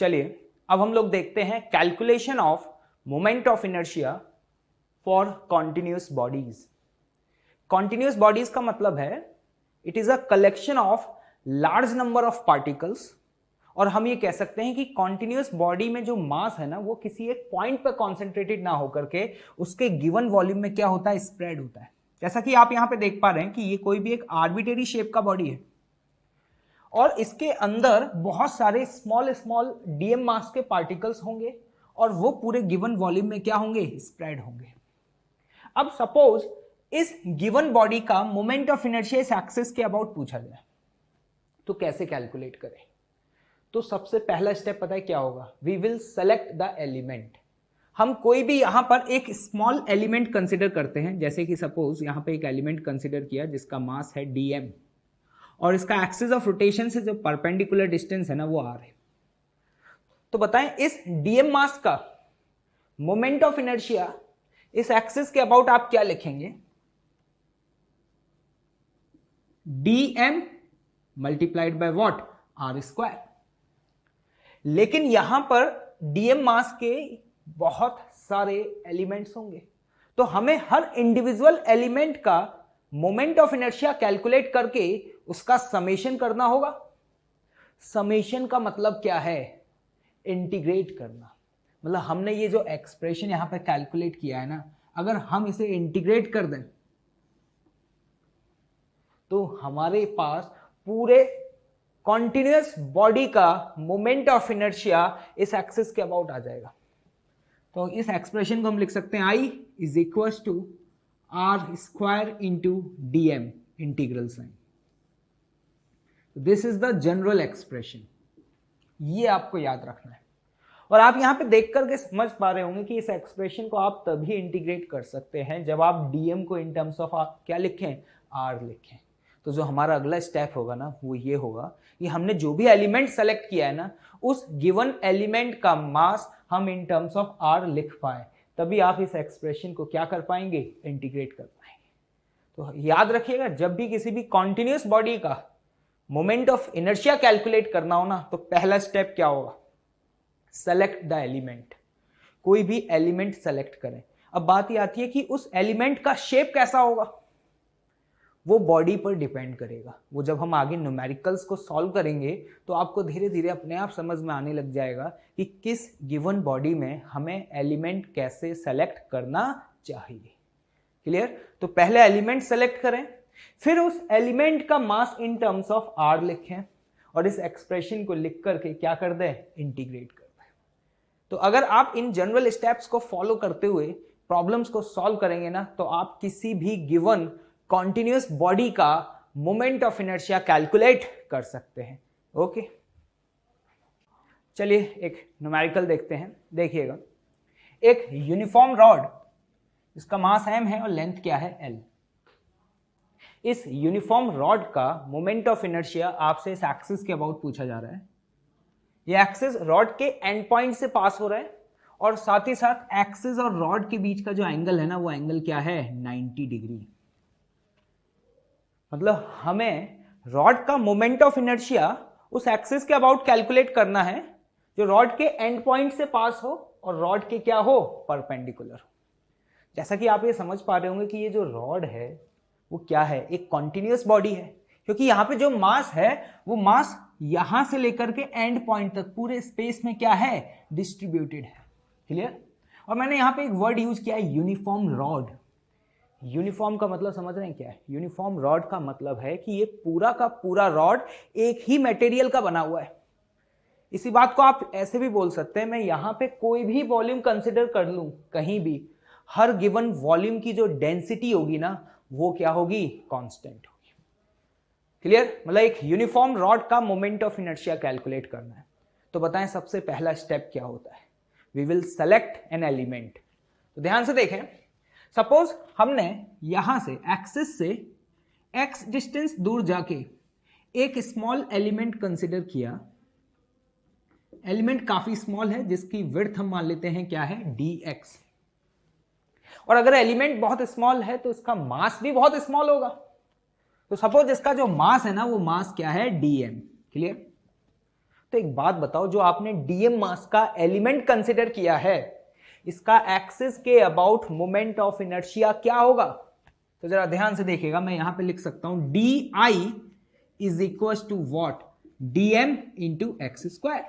चलिए अब हम लोग देखते हैं calculation of moment of inertia for continuous bodies. Continuous bodies का मतलब है it is a collection of large number of particles, और हम ये कह सकते हैं कि कॉन्टिन्यूस बॉडी में जो मास है ना वो किसी एक पॉइंट पर कॉन्सेंट्रेटेड ना होकर के उसके गिवन वॉल्यूम में क्या होता है, स्प्रेड होता है। जैसा कि आप यहां पे देख पा रहे हैं कि ये कोई भी एक आर्बिट्रेरी शेप का बॉडी है और इसके अंदर बहुत सारे स्मॉल स्मॉल डीएम मास के पार्टिकल्स होंगे और वो पूरे गिवन वॉल्यूम में क्या होंगे, स्प्रेड होंगे। अब सपोज इस गिवन बॉडी का मोमेंट ऑफ इनर्शिया इस एक्सिस के अबाउट पूछा जाए तो कैसे कैलकुलेट करें। तो सबसे पहला स्टेप पता है क्या होगा, we will select the element. हम कोई भी यहां पर एक स्मॉल एलिमेंट कंसिडर करते हैं, जैसे कि सपोज यहां पे एक एलिमेंट कंसिडर किया जिसका मास है dm और इसका एक्सिस ऑफ रोटेशन से जो परपेंडिकुलर डिस्टेंस है ना वो r है। तो बताएं इस dm मास का मोमेंट ऑफ इनर्शिया इस एक्सिस के अबाउट आप क्या लिखेंगे, dm multiplied by what, r square. लेकिन यहां पर dm मास के बहुत सारे एलिमेंट्स होंगे तो हमें हर इंडिविजुअल एलिमेंट का मोमेंट ऑफ इनर्शिया कैलकुलेट करके उसका समेशन करना होगा। समेशन का मतलब क्या है, इंटीग्रेट करना। मतलब हमने ये जो एक्सप्रेशन यहां पर कैलकुलेट किया है ना, अगर हम इसे इंटीग्रेट कर दें तो हमारे पास पूरे कॉन्टिन्यूअस बॉडी का मोमेंट ऑफ इनर्शिया इस एक्सिस के अबाउट आ जाएगा। तो इस एक्सप्रेशन को हम लिख सकते हैं I is equal to R square into dm integral sign. This is the general expression, ये आपको याद रखना है। और आप यहां पे देख करके समझ पा रहे होंगे कि इस एक्सप्रेशन को आप तभी इंटीग्रेट कर सकते हैं जब आप dm को इन टर्म्स ऑफ क्या लिखें, r लिखें। तो जो हमारा अगला स्टेप होगा ना वो ये होगा कि हमने जो भी एलिमेंट सेलेक्ट किया है ना उस गिवन एलिमेंट का मास हम इन टर्म्स ऑफ r लिख पाए, तभी आप इस एक्सप्रेशन को क्या कर पाएंगे, इंटीग्रेट कर पाएंगे। तो याद रखिएगा जब भी किसी भी कॉन्टिन्यूअस बॉडी का मोमेंट ऑफ इनर्शिया कैलकुलेट करना हो ना तो पहला स्टेप क्या होगा, सेलेक्ट द एलिमेंट। कोई भी एलिमेंट सेलेक्ट करें। अब बात ये आती है कि उस एलिमेंट का शेप कैसा होगा, वो बॉडी पर डिपेंड करेगा। वो जब हम आगे न्यूमेरिकल्स को सॉल्व करेंगे तो आपको धीरे धीरे अपने आप समझ में आने लग जाएगा कि किस गिवन बॉडी में हमें एलिमेंट कैसे सेलेक्ट करना चाहिए। क्लियर। तो पहले एलिमेंट सेलेक्ट करें, फिर उस एलिमेंट का मास इन टर्म्स ऑफ r लिखें और इस एक्सप्रेशन को लिख करके क्या कर दें, इंटीग्रेट कर दें। तो अगर आप इन जनरल स्टेप्स को फॉलो करते हुए प्रॉब्लम्स को सॉल्व करेंगे ना तो आप किसी भी गिवन कॉन्टिन्यूअस बॉडी का मोमेंट ऑफ इनर्शिया कैलकुलेट कर सकते हैं। ओके, चलिए एक न्यूमेरिकल देखते हैं। देखिएगा, एक यूनिफॉर्म रॉड जिसका मास m है और लेंथ क्या है l। इस यूनिफॉर्म रॉड का मोमेंट ऑफ इनर्शिया आपसे इस एक्सिस के अबाउट पूछा जा रहा है। ये एक्सिस रॉड के एंड पॉइंट से पास हो रहा है और साथ ही साथ एक्सिस और रॉड के बीच का जो एंगल है ना वो एंगल क्या है, 90 डिग्री। मतलब हमें रॉड का मोमेंट ऑफ इनर्शिया उस एक्सिस के अबाउट कैलकुलेट करना है जो रॉड के एंड पॉइंट से पास हो और रॉड के क्या हो, परपेंडिकुलर हो। जैसा कि आप ये समझ पा रहे होंगे कि ये जो रॉड है वो क्या है, एक कॉन्टिन्यूअस बॉडी है, क्योंकि यहां पे जो मास है वो मास यहां से लेकर के एंड पॉइंट तक पूरे स्पेस में क्या है, डिस्ट्रीब्यूटेड है। क्लियर। और मैंने यहां पे एक वर्ड यूज किया है, यूनिफॉर्म रॉड। यूनिफॉर्म का मतलब समझ रहे हैं क्या है, यूनिफॉर्म रॉड का मतलब है कि ये पूरा का पूरा रॉड एक ही मटेरियल का बना हुआ है। इसी बात को आप ऐसे भी बोल सकते हैं, मैं यहां पे कोई भी वॉल्यूम कंसिडर कर लूं कहीं भी, हर गिवन वॉल्यूम की जो डेंसिटी होगी ना वो क्या होगी, कांस्टेंट होगी। क्लियर। मतलब एक यूनिफॉर्म रॉड का मोमेंट ऑफ इनर्शिया कैलकुलेट करना है तो बताएं सबसे पहला स्टेप क्या होता है, we will select an element. तो ध्यान से देखें, सपोज हमने यहां से एक्सिस से x डिस्टेंस दूर जाके एक स्मॉल एलिमेंट कंसिडर किया। एलिमेंट काफी स्मॉल है जिसकी विड्थ हम मान लेते हैं क्या है, dx। और अगर एलिमेंट बहुत स्मॉल है तो इसका मास भी बहुत स्मॉल होगा। तो सपोज इसका जो मास है ना वो मास क्या है, dm। क्लियर। तो एक बात बताओ, जो आपने डीएम मास का एलिमेंट कंसिडर किया है, इसका एक्सिस के अबाउट मोमेंट ऑफ इनर्शिया क्या होगा? तो जरा ध्यान से देखिएगा, मैं यहां पे लिख सकता हूं D I is equal to what, D M into x square,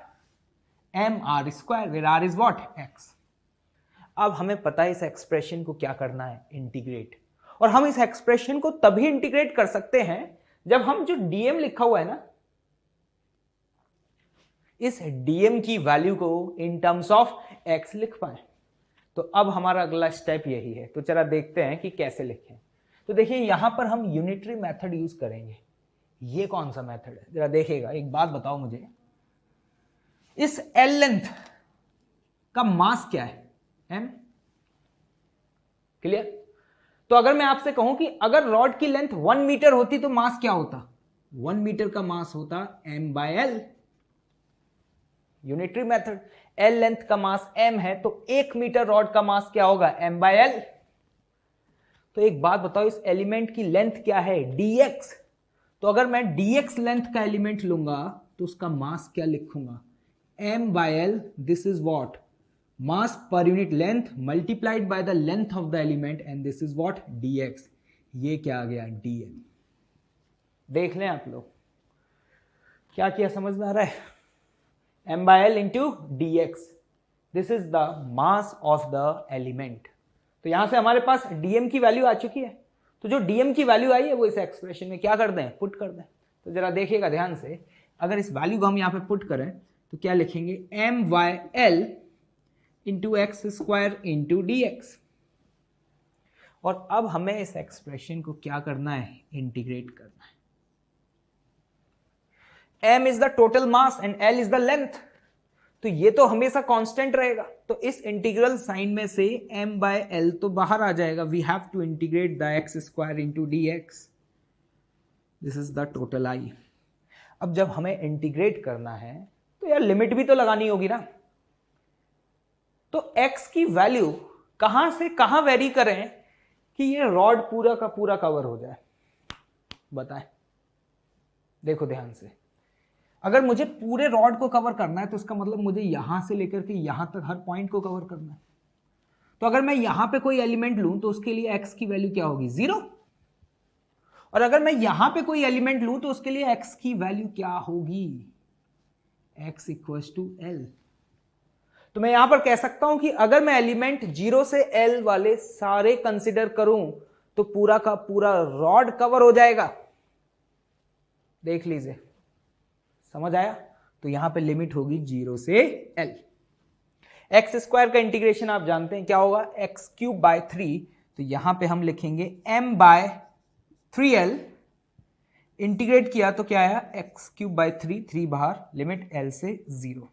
M R square, where R is what, X. अब हमें पता है इस एक्सप्रेशन को क्या करना है, इंटीग्रेट। और हम इस एक्सप्रेशन को तभी इंटीग्रेट कर सकते हैं जब हम जो डीएम लिखा हुआ है ना, इस डीएम की वैल्यू को इन टर्म्स ऑफ एक्स लिख पाए। तो अब हमारा अगला स्टेप यही है। तो चला देखते हैं कि कैसे लिखें। तो देखिए यहां पर हम यूनिटरी मेथड यूज करेंगे। ये कौन सा मेथड है, जरा देखिएगा। एक बात बताओ मुझे, इस एल लेंथ का मास क्या है, एम। क्लियर? तो अगर मैं आपसे कहूं कि अगर रॉड की लेंथ 1 मीटर होती तो मास क्या होता, 1 मीटर का मास होता m by L. Unitary method, L length का मास m है तो 1 मीटर रॉड का मास क्या होगा, m बाय एल। तो एक बात बताओ, इस एलिमेंट की लेंथ क्या है, dx। तो अगर मैं dx लेंथ का एलिमेंट लूंगा तो उसका मास क्या लिखूंगा, m by L. This is what, mass per unit length multiplied by the length of the element and this is what, dx। ये क्या आ गया, dm। देख लें आप लोग क्या किया, समझ में आ रहा है, m by l into dx, this is the mass of the element। तो यहां से हमारे पास dm की वैल्यू आ चुकी है। तो जो dm की वैल्यू आई है वो इस एक्सप्रेशन में क्या कर दें, पुट कर दें। तो जरा देखिएगा ध्यान से, अगर इस वैल्यू को हम यहां पे पुट करें तो क्या लिखेंगे, m by l into x square into D x. और अब हमें इस एक्सप्रेशन को क्या करना है, इंटीग्रेट करना है। m is the total mass and l is the length, तो ये तो हमेशा कांस्टेंट रहेगा। तो इस इंटीग्रल साइन में से m बाय l तो बाहर आ जाएगा। We have to integrate the X square into D X, this is the total i। अब जब हमें इंटीग्रेट करना है तो यार लिमिट भी तो लगानी होगी ना। तो x की वैल्यू कहां से कहां वेरी करें कि ये रॉड पूरा का पूरा कवर हो जाए, बताएं। देखो ध्यान से, अगर मुझे पूरे रॉड को कवर करना है तो इसका मतलब मुझे यहां से लेकर के यहां तक हर पॉइंट को कवर करना है। तो अगर मैं यहां पे कोई एलिमेंट लूं तो उसके लिए x की वैल्यू क्या होगी, 0। और अगर मैं यहां पे कोई एलिमेंट लूं तो उसके लिए x की वैल्यू क्या होगी, x इक्वल्स टू l। तो मैं यहां पर कह सकता हूं कि अगर मैं एलिमेंट 0 से l वाले सारे कंसिडर करूं तो पूरा का पूरा रॉड कवर हो जाएगा। देख लीजिए, समझ आया? तो यहां पे लिमिट होगी 0 से l। एक्स स्क्वायर का इंटीग्रेशन आप जानते हैं क्या होगा, एक्स क्यूब बाय 3। तो यहां पे हम लिखेंगे m बाय 3l। इंटीग्रेट किया तो क्या आया, एक्स क्यूब बाय 3, 3 बाहर, लिमिट l से 0।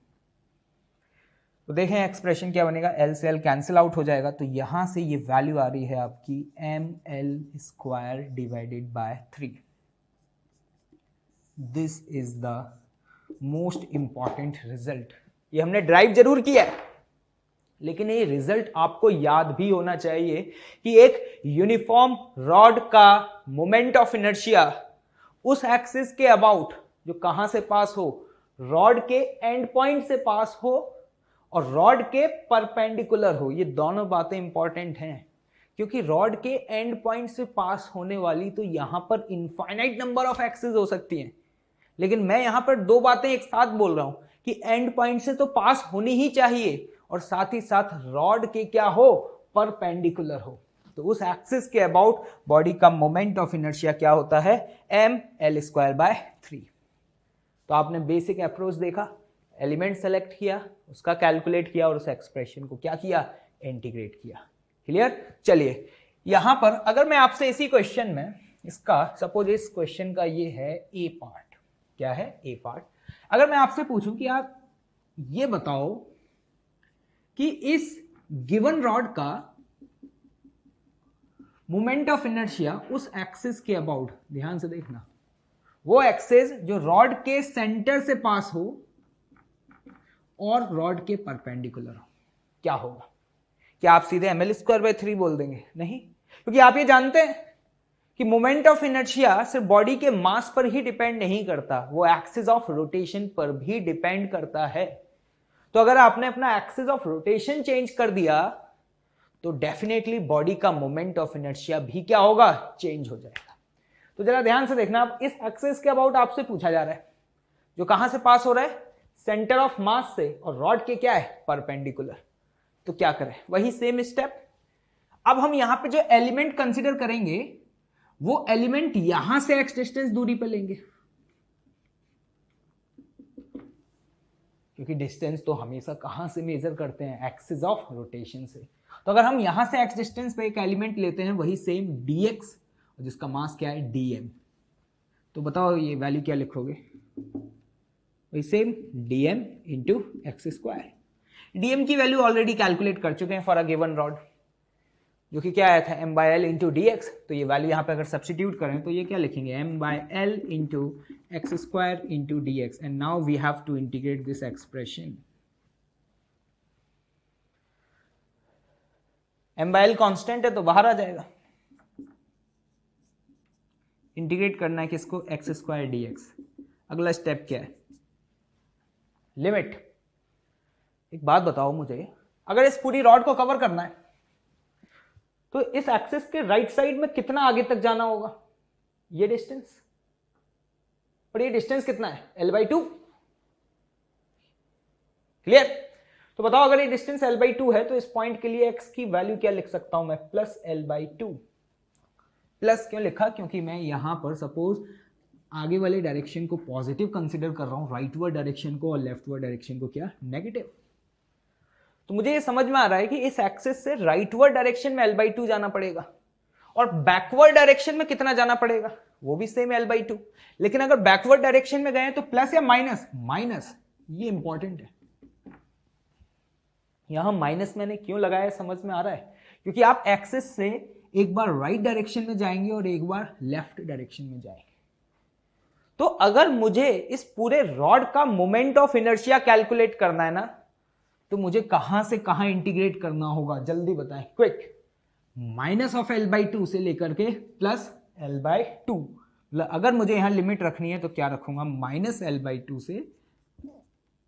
तो देखें एक्सप्रेशन क्या बनेगा, l से l कैंसिल आउट हो जाएगा। तो यहां से ये वैल्यू आ रही है आपकी ml square divided by 3। This is the most important result. ये हमने ड्राइव जरूर किया है, लेकिन ये रिजल्ट आपको याद भी होना चाहिए कि एक यूनिफॉर्म रॉड का मोमेंट ऑफ इनर्शिया उस एक्सिस के अबाउट जो कहां से पास हो, रॉड के एंड पॉइंट से पास हो और रॉड के परपेंडिकुलर हो। ये दोनों बातें इंपॉर्टेंट हैं, क्योंकि रॉड के एंड पॉइंट से पास होने वाली तो यहां पर इनफाइनाइट नंबर ऑफ एक्सिस हो सकती हैं, लेकिन मैं यहां पर दो बातें एक साथ बोल रहा हूं कि एंड पॉइंट से तो पास होनी ही चाहिए और साथ ही साथ रॉड के क्या हो, परपेंडिकुलर हो। तो उस एक्सिस के अबाउट बॉडी का मोमेंट ऑफ इनर्शिया क्या होता है, ml स्क्वायर बाय 3। तो आपने बेसिक अप्रोच देखा, एलिमेंट सेलेक्ट किया, उसका कैलकुलेट किया और उस एक्सप्रेशन को क्या किया, इंटीग्रेट किया। क्लियर? चलिए यहां पर अगर मैं आपसे इसी क्वेश्चन में इसका, सपोज इस क्वेश्चन का ये है ए पार्ट, क्या है, ए पार्ट। अगर मैं आपसे पूछूं कि आप ये बताओ कि इस गिवन रॉड का मोमेंट ऑफ इनर्शिया उस एक्सिस के अबाउट, ध्यान से देखना, वो एक्सिस जो रॉड के सेंटर से पास हो और रॉड के परपेंडिकुलर हो, क्या होगा? क्या आप सीधे ml स्क्वायर बाय 3 बोल देंगे? नहीं, क्योंकि आप ये जानते हैं कि मोमेंट ऑफ इनर्शिया सिर्फ बॉडी के मास पर ही डिपेंड नहीं करता, वो एक्सिस ऑफ रोटेशन पर भी डिपेंड करता है। तो अगर आपने अपना एक्सिस ऑफ रोटेशन चेंज कर दिया तो डेफिनेटली बॉडी का मोमेंट ऑफ इनर्शिया भी क्या होगा, चेंज हो जाएगा। तो जरा ध्यान से देखना, अब इस एक्सिस के अबाउट आपसे पूछा जा रहा है, जो कहां से पास हो रहा है, सेंटर ऑफ मास से, और रॉड के क्या है, परपेंडिकुलर। तो क्या करें, वही सेम स्टेप। अब हम यहां पे जो एलिमेंट कंसीडर करेंगे वो एलिमेंट यहां से एक्स डिस्टेंस दूरी पर लेंगे, क्योंकि डिस्टेंस तो हमेशा कहां से मेजर करते हैं, एक्सिस ऑफ रोटेशन से। तो अगर हम यहां से एक्स डिस्टेंस पे एक एलिमेंट लेते हैं, वही सेम dx, और जिसका मास क्या है, dm, तो बताओ ये वैल्यू क्या लिखोगे, वही same dm into x square. dm की वैल्यू ऑलरेडी कैलकुलेट कर चुके हैं फॉर अ गिवन रॉड, जो कि क्या आया था, m/l इंटू डी एक्स। तो ये वैल्यू यहाँ पे अगर सब्सटीट्यूट करें तो ये क्या लिखेंगे, m/l into x square into D x. And now we have to integrate this expression. m/l constant है तो बाहर आ जाएगा, इंटीग्रेट करना है किसको, एक्स स्क्वायर डी एक्स। अगला स्टेप क्या है, लिमिट। एक बात बताओ मुझे, अगर इस पूरी रॉड को कवर करना है तो इस एक्सिस के राइट साइड में कितना आगे तक जाना होगा, ये डिस्टेंस, और ये डिस्टेंस कितना है, l/2। क्लियर। तो बताओ अगर ये डिस्टेंस l/2 है तो इस पॉइंट के लिए x की वैल्यू क्या लिख सकता हूं मैं, प्लस l/2। प्लस क्यों लिखा, क्योंकि मैं यहां पर सपोज आगे वाले डायरेक्शन को पॉजिटिव कंसीडर कर रहा हूं, राइटवर्ड डायरेक्शन को, और लेफ्टवर्ड डायरेक्शन को क्या, नेगेटिव। तो मुझे ये समझ में आ रहा है कि इस एक्सिस से राइटवर्ड डायरेक्शन में l/2 जाना पड़ेगा, और बैकवर्ड डायरेक्शन में कितना जाना पड़ेगा, वो भी सेम l/2। लेकिन अगर बैकवर्ड डायरेक्शन में गए तो प्लस या माइनस, माइनस। ये इंपॉर्टेंट है, यहां माइनस मैंने क्यों लगाया समझ में आ रहा है, क्योंकि आप एक्सिस से एक बार राइट डायरेक्शन में जाएंगे और एक बार लेफ्ट डायरेक्शन में जाएंगे। तो अगर मुझे इस पूरे रॉड का मोमेंट ऑफ इनर्शिया कैलकुलेट करना है ना, तो मुझे कहां से कहां इंटीग्रेट करना होगा, जल्दी बताएं, क्विक। माइनस ऑफ l/2 से लेकर के प्लस l/2। अगर मुझे यहां लिमिट रखनी है तो क्या रखूंगा, माइनस l/2 से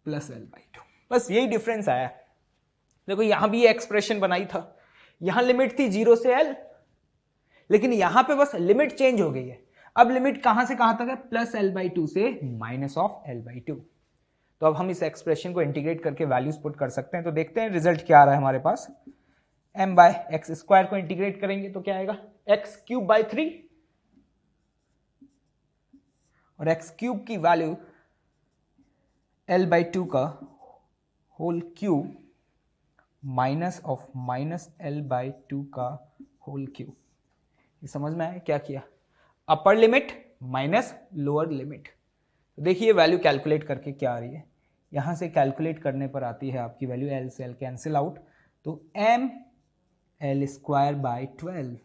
प्लस l/2। बस यही डिफरेंस आया। देखो यहां भी ये एक्सप्रेशन बनाई था, यहां लिमिट थी 0 से l, लेकिन यहां पे बस लिमिट चेंज हो गई है। अब लिमिट कहां से कहां तक है, प्लस l/2 से माइनस ऑफ l/2। तो अब हम इस एक्सप्रेशन को इंटीग्रेट करके वैल्यूज पुट कर सकते हैं। तो देखते हैं रिजल्ट क्या आ रहा है हमारे पास। m/x² को इंटीग्रेट करेंगे तो क्या आएगा, x³ 3, और x³ की वैल्यू l/2 का whole cube minus of minus l/2 का होल क्यूब। ये समझ में आया क्या किया, upper limit minus lower limit. तो देखिए वैल्यू कैलकुलेट करके क्या आ रही है, यहां से कैलकुलेट करने पर आती है आपकी वैल्यू, l से l कैंसिल आउट, तो ml²/12।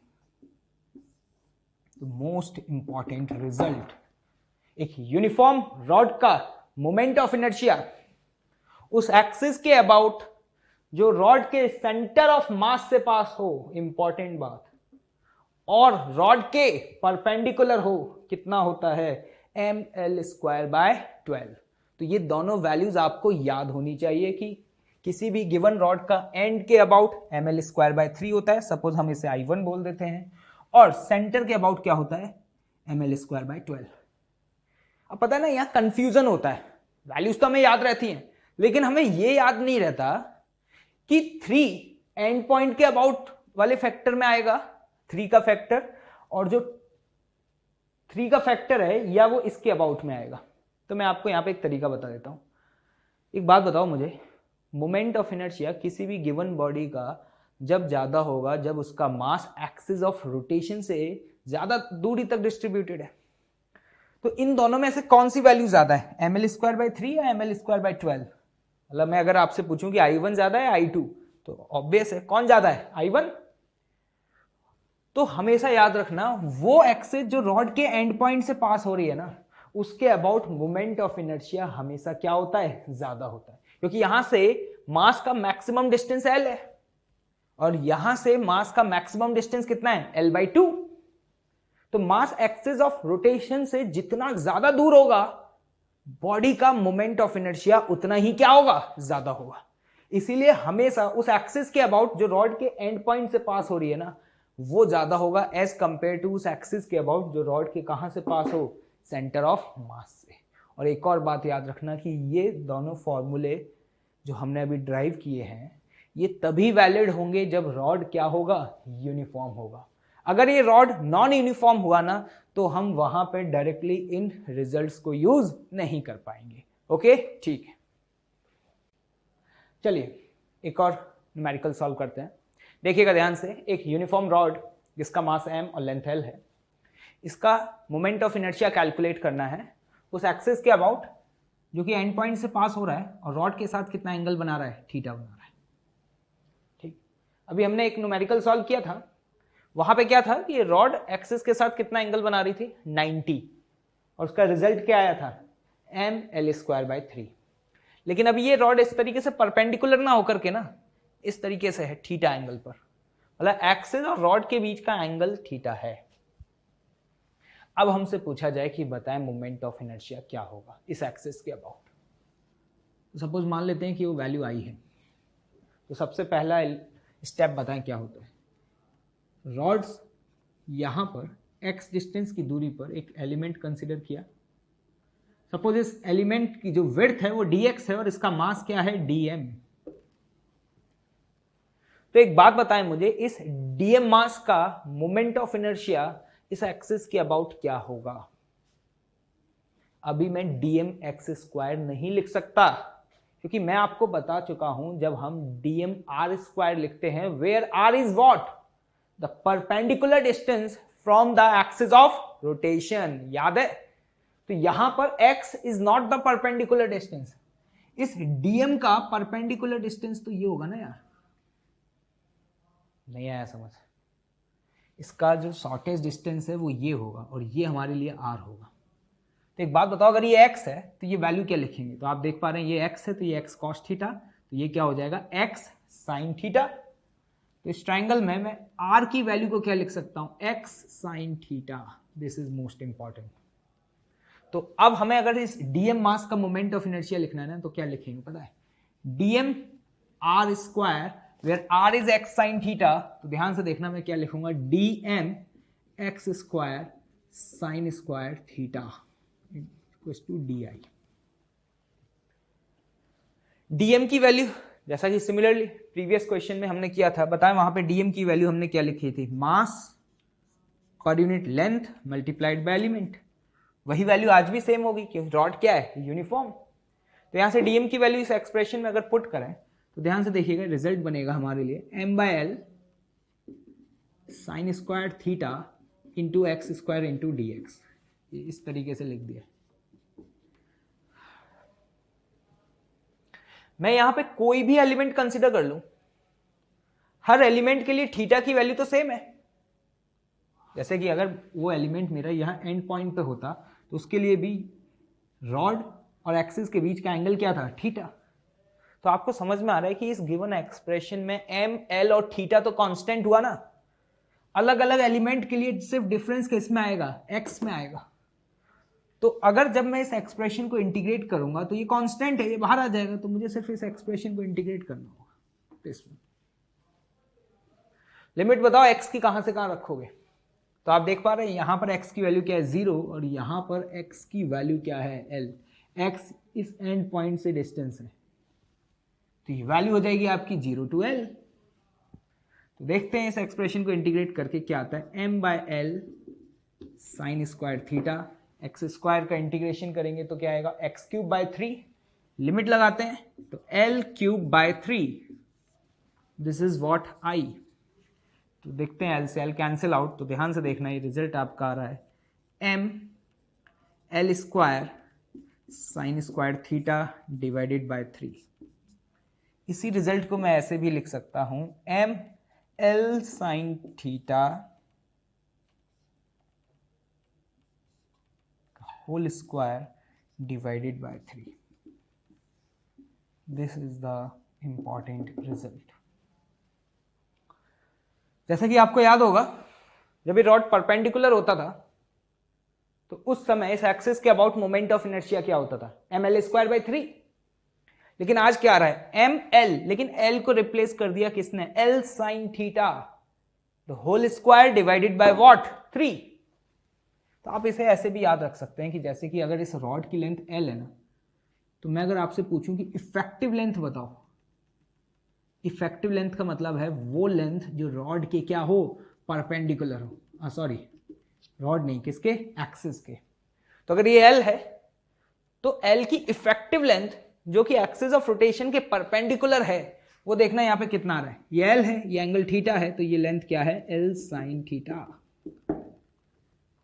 तो मोस्ट इंपॉर्टेंट रिजल्ट, एक यूनिफॉर्म रॉड का मोमेंट ऑफ इनर्शिया उस एक्सिस के अबाउट जो रॉड के सेंटर ऑफ मास से पास हो, इंपॉर्टेंट बात, और रॉड के परपेंडिकुलर हो, कितना होता है, ml²/12। तो ये दोनों वैल्यूज आपको याद होनी चाहिए कि किसी भी गिवन रॉड का एंड के अबाउट ml²/3 होता है, सपोज हम इसे I1 बोल देते हैं, और सेंटर के अबाउट क्या होता है, ml²/12। अब पता है ना, यहां कंफ्यूजन होता है, वैल्यूज तो हमें याद रहती हैं, लेकिन हमें यह याद नहीं रहता कि 3 एंड पॉइंट के अबाउट वाले फैक्टर में आएगा, 3 का फैक्टर, और जो 3 का फैक्टर है या वो इसके अबाउट में आएगा। तो मैं आपको यहां पे एक तरीका बता देता हूं। एक बात बताओ मुझे, मोमेंट ऑफ इनर्शिया किसी भी गिवन बॉडी का जब ज्यादा होगा जब उसका मास एक्सिस ऑफ रोटेशन से ज्यादा दूरी तक डिस्ट्रीब्यूटेड है। तो इन दोनों में से कौन सी वैल्यू ज्यादा है, ml²/3 या ml²/12? मतलब मैं अगर आपसे पूछूं कि I1 ज्यादा है I2, तो ऑब्वियस है कौन ज्यादा है, I1। तो हमेशा याद रखना, वो एक्सिस जो रॉड के एंड पॉइंट से पास हो रही है ना, उसके अबाउट मोमेंट ऑफ इनर्शिया हमेशा क्या होता है, ज्यादा होता है, क्योंकि यहां से मास का मैक्सिमम डिस्टेंस l है, और यहां से मास का मैक्सिमम डिस्टेंस कितना है, l/2। तो मास एक्सिस ऑफ रोटेशन से जितना ज्यादा दूर होगा बॉडी का मोमेंट ऑफ इनर्शिया उतना ही क्या होगा, ज्यादा होगा। इसीलिए हमेशा उस एक्सिस के अबाउट जो रॉड के एंड पॉइंट से पास हो रही है ना, वो ज्यादा होगा एज कंपेयर टू उस एक्सिस के अबाउट जो रॉड के कहां से पास हो, सेंटर ऑफ मास से। और एक और बात याद रखना कि ये दोनों फॉर्मूले जो हमने अभी ड्राइव किए हैं ये तभी वैलिड होंगे जब रॉड क्या होगा, यूनिफॉर्म होगा। अगर ये रॉड नॉन यूनिफॉर्म हुआ ना तो हम वहां पे डायरेक्टली इन रिजल्ट्स को यूज नहीं कर पाएंगे। ओके, ठीक है, चलिए एक और न्यूमेरिकल सॉल्व करते हैं। देखिएगा ध्यान से, एक यूनिफॉर्म रॉड जिसका मास m और लेंथ l है, इसका मोमेंट ऑफ इनर्शिया कैलकुलेट करना है उस एक्सिस के अबाउट जो कि एंड पॉइंट से पास हो रहा है और रॉड के साथ कितना एंगल बना रहा है, थीटा बना रहा है। ठीक, अभी हमने एक न्यूमेरिकल सॉल्व किया था, वहां पे क्या था कि रॉड एक्सिस के साथ कितना एंगल बना रही थी, 90, और उसका रिजल्ट क्या आया था, ml²/3। लेकिन अभी ये रॉड इस तरीके से परपेंडिकुलर ना होकर के ना इस तरीके से है, थीटा एंगल पर, मतलब एक्सिस और रॉड के बीच का एंगल थीटा है। अब हमसे पूछा जाए कि बताएं मोमेंट ऑफ इनर्शिया क्या होगा इस एक्सिस के अबाउट। सपोज मान लेते हैं कि वो वैल्यू आई है, तो सबसे पहला स्टेप बताएं क्या होता है। रॉड्स यहां पर x डिस्टेंस की दूरी पर एक एलिमेंट कंसिडर किया। सपोज इस एलिमेंट की जो विड्थ है वो dx है और इसका मास क्या है, dm। तो एक बात बताएं मुझे, इस dm मास का मोमेंट ऑफ इनर्शिया इस एक्सिस के अबाउट क्या होगा। अभी मैं dm x² नहीं लिख सकता क्योंकि मैं आपको बता चुका हूं जब हम dm r² लिखते हैं, where r is what, the perpendicular distance from the axis of rotation. याद है, तो यहां पर x is not the perpendicular distance, इस dm का परपेंडिकुलर डिस्टेंस तो ये होगा ना यार। नहीं आया समझ, इसका जो शॉर्टेस्ट डिस्टेंस है वो ये होगा और ये हमारे लिए r होगा। तो एक बात बताओ, अगर ये x है तो ये वैल्यू क्या लिखेंगे, तो आप देख पा रहे हैं ये x है तो ये x cos थीटा, तो ये क्या हो जाएगा x sin थीटा। तो इस ट्राइंगल में मैं r की वैल्यू को क्या लिख सकता हूं, x sin theta. This is most important. तो अब हमें अगर इस dm मास का मोमेंट ऑफ इनर्शिया लिखना है ना तो क्या लिखेंगे पता है, dm r² where r is x sin theta. तो ध्यान से देखना मैं क्या लिखूंगा, dm x² sin² theta equals to di। dm की वैल्यू जैसा कि सिमिलरली प्रीवियस क्वेश्चन में हमने किया था, बताएं वहां पे dm की वैल्यू हमने क्या लिखी थी, मास पर unit length multiplied by element. वही वैल्यू आज भी सेम होगी क्योंकि रॉड क्या है, यूनिफॉर्म। तो यहां से dm की वैल्यू इस एक्सप्रेशन में अगर पुट करें तो ध्यान से देखिएगा रिजल्ट बनेगा हमारे लिए m/l sin² theta into x² into dx। इस तरीके से लिख दिया। मैं यहां पे कोई भी एलिमेंट कंसीडर कर लूं, हर एलिमेंट के लिए थीटा की वैल्यू तो सेम है। जैसे कि अगर वो एलिमेंट मेरा यहां एंड पॉइंट पे होता तो उसके लिए भी रॉड और एक्सिस के बीच का एंगल क्या था, थीटा। तो आपको समझ में आ रहा है कि इस गिवन एक्सप्रेशन में m, l और थीटा तो कांस्टेंट हुआ ना, अलग अलग एलिमेंट के लिए सिर्फ डिफरेंस किस में आएगा, x में आएगा। तो अगर जब मैं इस एक्सप्रेशन को इंटीग्रेट करूंगा तो ये कांस्टेंट है, ये बाहर आ जाएगा, तो मुझे सिर्फ इस एक्सप्रेशन को इंटीग्रेट करना होगा। इसमें लिमिट बताओ x की कहां से कहां रखोगे, तो आप देख पा रहे हैं यहां पर x की वैल्यू क्या है, 0, और यहां पर x की वैल्यू क्या है, l। x इस एंड पॉइंट से डिस्टेंस है, तो ये वैल्यू हो जाएगी आपकी 0 to l। तो देखते हैं इस एक्सप्रेशन को इंटीग्रेट करके क्या आता है, m/l sin² थीटा, x² का इंटीग्रेशन करेंगे तो क्या आएगा, x³/3। लिमिट लगाते हैं तो l³/3, this is what i। तो देखते हैं l से l कैंसिल आउट, तो ध्यान से देखना ये रिजल्ट आपका आ रहा है m/l² sin² theta divided by 3। इसी रिजल्ट को मैं ऐसे भी लिख सकता हूं, m/l sin theta whole square divided by 3। This is the important result. जैसा कि आपको याद होगा जब ये रॉड परपेंडिकुलर होता था तो उस समय इस एक्सिस के अबाउट मोमेंट ऑफ इनर्शिया क्या होता था, ml²/3। लेकिन आज क्या आ रहा है, ml, लेकिन l को रिप्लेस कर दिया किसने, l sin theta, the whole square divided by what, 3। तो आप इसे ऐसे भी याद रख सकते हैं कि जैसे कि अगर इस रॉड की लेंथ l है ना, तो मैं अगर आपसे पूछूं कि इफेक्टिव लेंथ बताओ, इफेक्टिव लेंथ का मतलब है वो लेंथ जो रॉड के क्या हो, परपेंडिकुलर हो, सॉरी रॉड नहीं, किसके, एक्सिस के। तो अगर ये l है तो l की इफेक्टिव लेंथ जो कि एक्सिस ऑफ रोटेशन के परपेंडिकुलर है, वो देखना यहाँ पे कितना आ रहा है, ये l है, ये एंगल थीटा है, तो ये लेंथ क्या है, l sin थीटा।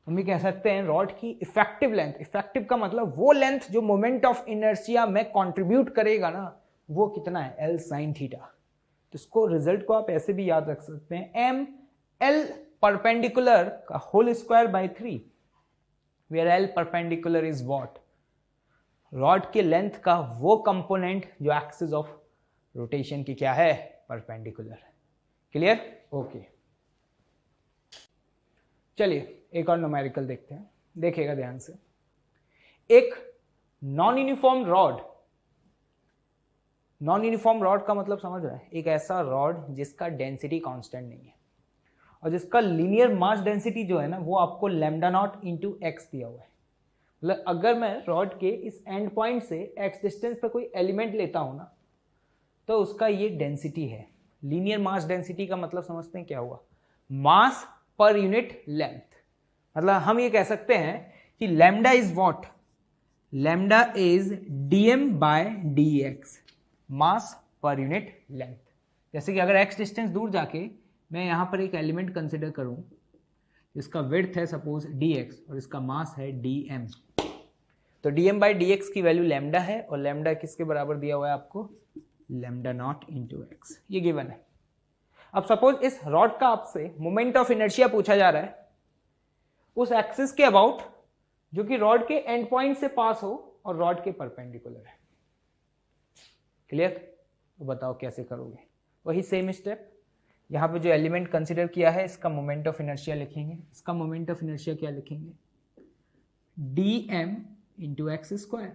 हम भी कह सकते हैं रॉड की इफेक्टिव लेंथ, इफेक्टिव का मतलब वो लेंथ जो मोमेंट ऑफ इनर्शिया में कंट्रीब्यूट करेगा ना, वो कितना है, L sin थीटा। तो इसको रिजल्ट को आप ऐसे भी याद रख सकते हैं, m L परपेंडिकुलर का whole square by 3, where L perpendicular is what, rod के लेंथ का वो कंपोनेंट जो एक्सिस ऑफ रोटेशन की क्या है, परपेंडिकुलर। Clear, okay. चलिए एक और न्यूमेरिकल देखते हैं, देखिएगा ध्यान से। एक non uniform rod, non uniform rod का मतलब समझ रहा है, एक ऐसा रॉड जिसका डेंसिटी कांस्टेंट नहीं है और जिसका लीनियर मास डेंसिटी जो है ना, वो आपको लैम्डा नॉट इंटू एक्स दिया हुआ है। मतलब अगर मैं रॉड के इस एंड पॉइंट से एक्स डिस्टेंस पे कोई एलिमेंट लेता हूं ना, तो उसका ये डेंसिटी है। लीनियर मास डेंसिटी का मतलब समझते हैं क्या हुआ, मास पर यूनिट लेंथ। मतलब हम ये कह सकते हैं कि lambda is what, lambda is dm by dx, mass पर यूनिट लेंथ। जैसे कि अगर x डिस्टेंस दूर जाके मैं यहां पर एक एलिमेंट कंसिडर करूं, इसका विड्थ है सपोज dx और इसका मास है dm, तो dm बाय dx की वैल्यू लैम्डा है, और लैम्डा किसके बराबर दिया हुआ है आपको, लैम्डा नॉट इंटू एक्स, ये गिवन है। अब सपोज इस रॉड का आपसे मोमेंट ऑफ इनर्शिया पूछा जा रहा है उस एक्सिस के अबाउट जो कि रॉड के एंड पॉइंट से पास हो और रॉड के परपेंडिकुलर है। क्लियर, तो बताओ कैसे करोगे, वही सेम स्टेप। यहां पे जो एलिमेंट कंसीडर किया है इसका मोमेंट ऑफ इनर्शिया लिखेंगे, इसका मोमेंट ऑफ इनर्शिया क्या लिखेंगे, dm इंटू एक्स स्क्वायर।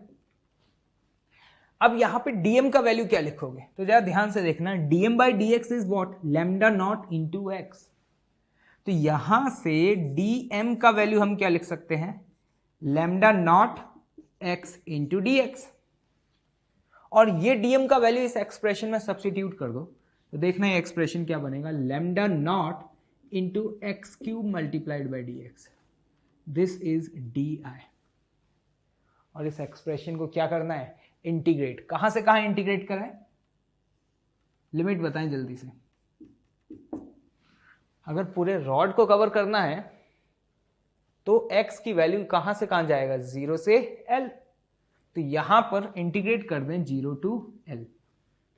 अब यहां पे dm का वैल्यू क्या लिखोगे, तो जरा ध्यान से देखना, dm by dx is what, lambda naught into x. तो यहां से dm का वैल्यू हम क्या लिख सकते हैं, lambda naught x into D x, और ये dm का वैल्यू इस एक्सप्रेशन में सब्स्टिट्यूट कर दो, तो देखना ये एक्सप्रेशन क्या बनेगा, lambda naught into x cube multiplied by D X, this is D I. और इस एक्सप्रेशन को क्या करना है, इंटीग्रेट। कहां से कहां इंटीग्रेट कराएं, लिमिट बताएं जल्दी से। अगर पूरे रॉड को कवर करना है तो x की वैल्यू कहां से कहां जाएगा, 0 से l, तो यहां पर इंटीग्रेट कर दें 0 टू l।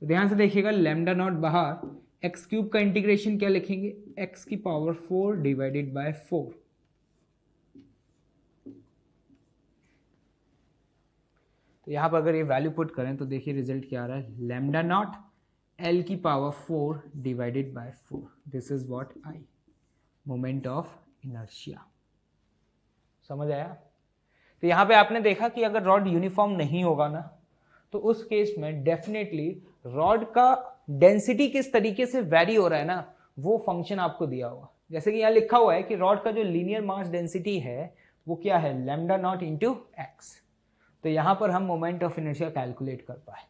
तो ध्यान से देखिएगा, लैम्डा नॉट बाहर, एक्स क्यूब का इंटीग्रेशन क्या लिखेंगे, x की पावर 4 डिवाइडेड बाय 4। तो यहां पर अगर ये वैल्यू पुट करें तो देखिए रिजल्ट क्या आ रहा है, लैम्डा नॉट l की power 4 divided by 4, this is what I, moment of inertia. समझ आया। तो यहां पे आपने देखा कि अगर रॉड यूनिफॉर्म नहीं होगा ना, तो उस केस में डेफिनेटली रॉड का डेंसिटी किस तरीके से वेरी हो रहा है ना, वो फंक्शन आपको दिया होगा। जैसे कि यहां लिखा हुआ है कि रॉड का जो लीनियर मास डेंसिटी है वो क्या है, लैम्डा नॉट इंटू एक्स। तो यहां पर हम मोमेंट ऑफ इनर्शिया कैलकुलेट कर पाए।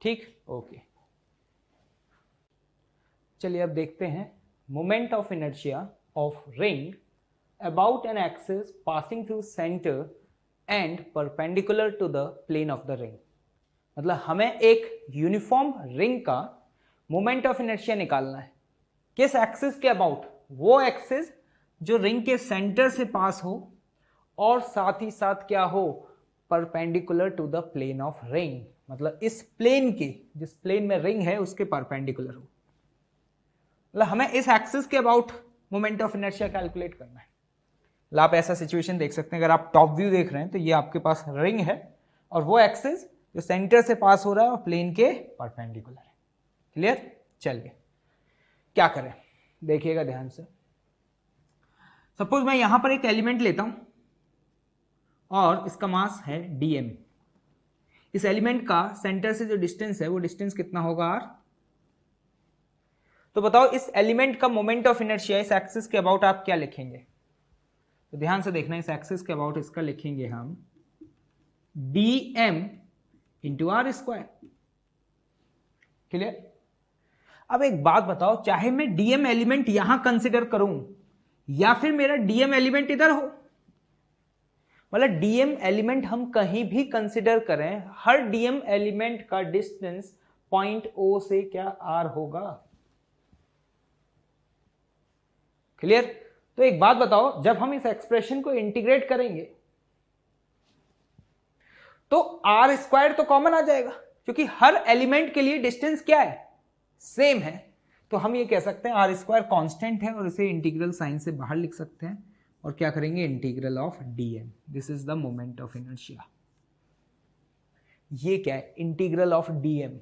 ठीक, ओके। चलिए अब देखते हैं moment of inertia of ring about an axis passing through center and perpendicular to the plane of the ring। मतलब हमें एक यूनिफॉर्म रिंग का मोमेंट ऑफ इनर्शिया निकालना है, किस एक्सिस के अबाउट, वो एक्सिस जो रिंग के सेंटर से पास हो और साथ ही साथ क्या हो, perpendicular to the plane of ring. मतलब इस प्लेन के, जिस प्लेन में रिंग है उसके परपेंडिकुलर हो। मतलब हमें इस एक्सिस के about moment of inertia calculate करना है। आप ऐसा सिचुएशन देख सकते हैं, अगर आप टॉप व्यू देख रहे हैं तो ये आपके पास रिंग है और वो एक्सिस जो सेंटर से पास हो रहा है और प्लेन के परपेंडिकुलर है। क्लियर, चलिए क्या करें, देखिएगा ध्यान से। सपोज मैं यहां पर एक एलिमेंट लेता हूं, और इसका मास है dm। इस एलिमेंट का सेंटर से जो डिस्टेंस है वो डिस्टेंस कितना होगा r। तो बताओ इस एलिमेंट का मोमेंट ऑफ इनर्शिया इस एक्सिस के अबाउट आप क्या लिखेंगे? तो ध्यान से देखना, इस एक्सिस के अबाउट इसका लिखेंगे हम dm into r square. Clear? अब एक बात बताओ, चाहे मैं dm एलिमेंट यहां कंसिडर करूं या फिर मेरा dm एलिमेंट इधर हो, मतलब dm एलिमेंट हम कहीं भी कंसिडर करें, हर dm एलिमेंट का डिस्टेंस पॉइंट O से क्या r होगा। क्लियर? तो एक बात बताओ, जब हम इस एक्सप्रेशन को इंटीग्रेट करेंगे तो आर स्क्वायर तो कॉमन आ जाएगा, क्योंकि हर एलिमेंट के लिए डिस्टेंस क्या है, सेम है। तो हम ये कह सकते हैं आर स्क्वायर कॉन्स्टेंट है और इसे इंटीग्रल साइन से बाहर लिख सकते हैं और क्या करेंगे, integral of dm। This is the moment of inertia. ये क्या है, इंटीग्रल ऑफ dm।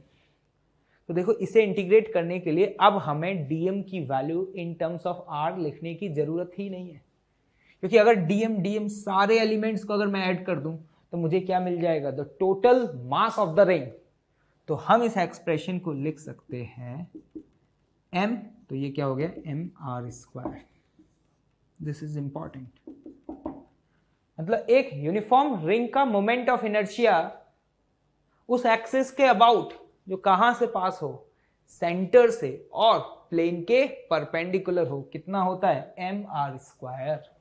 तो देखो, इसे इंटीग्रेट करने के लिए अब हमें dm की value in terms of r लिखने की जरूरत ही नहीं है, क्योंकि अगर dm सारे एलिमेंट्स को अगर मैं ऐड कर दूं तो मुझे क्या मिल जाएगा, the total mass of the ring. तो हम इस एक्सप्रेशन को लिख सकते हैं m, तो ये क्या हो गया, mr square. This is important. मतलब एक यूनिफॉर्म रिंग का मोमेंट ऑफ इनर्शिया उस एक्सिस के अबाउट जो कहां से पास हो, सेंटर से और प्लेन के परपेंडिकुलर हो, कितना होता है, mr स्क्वायर।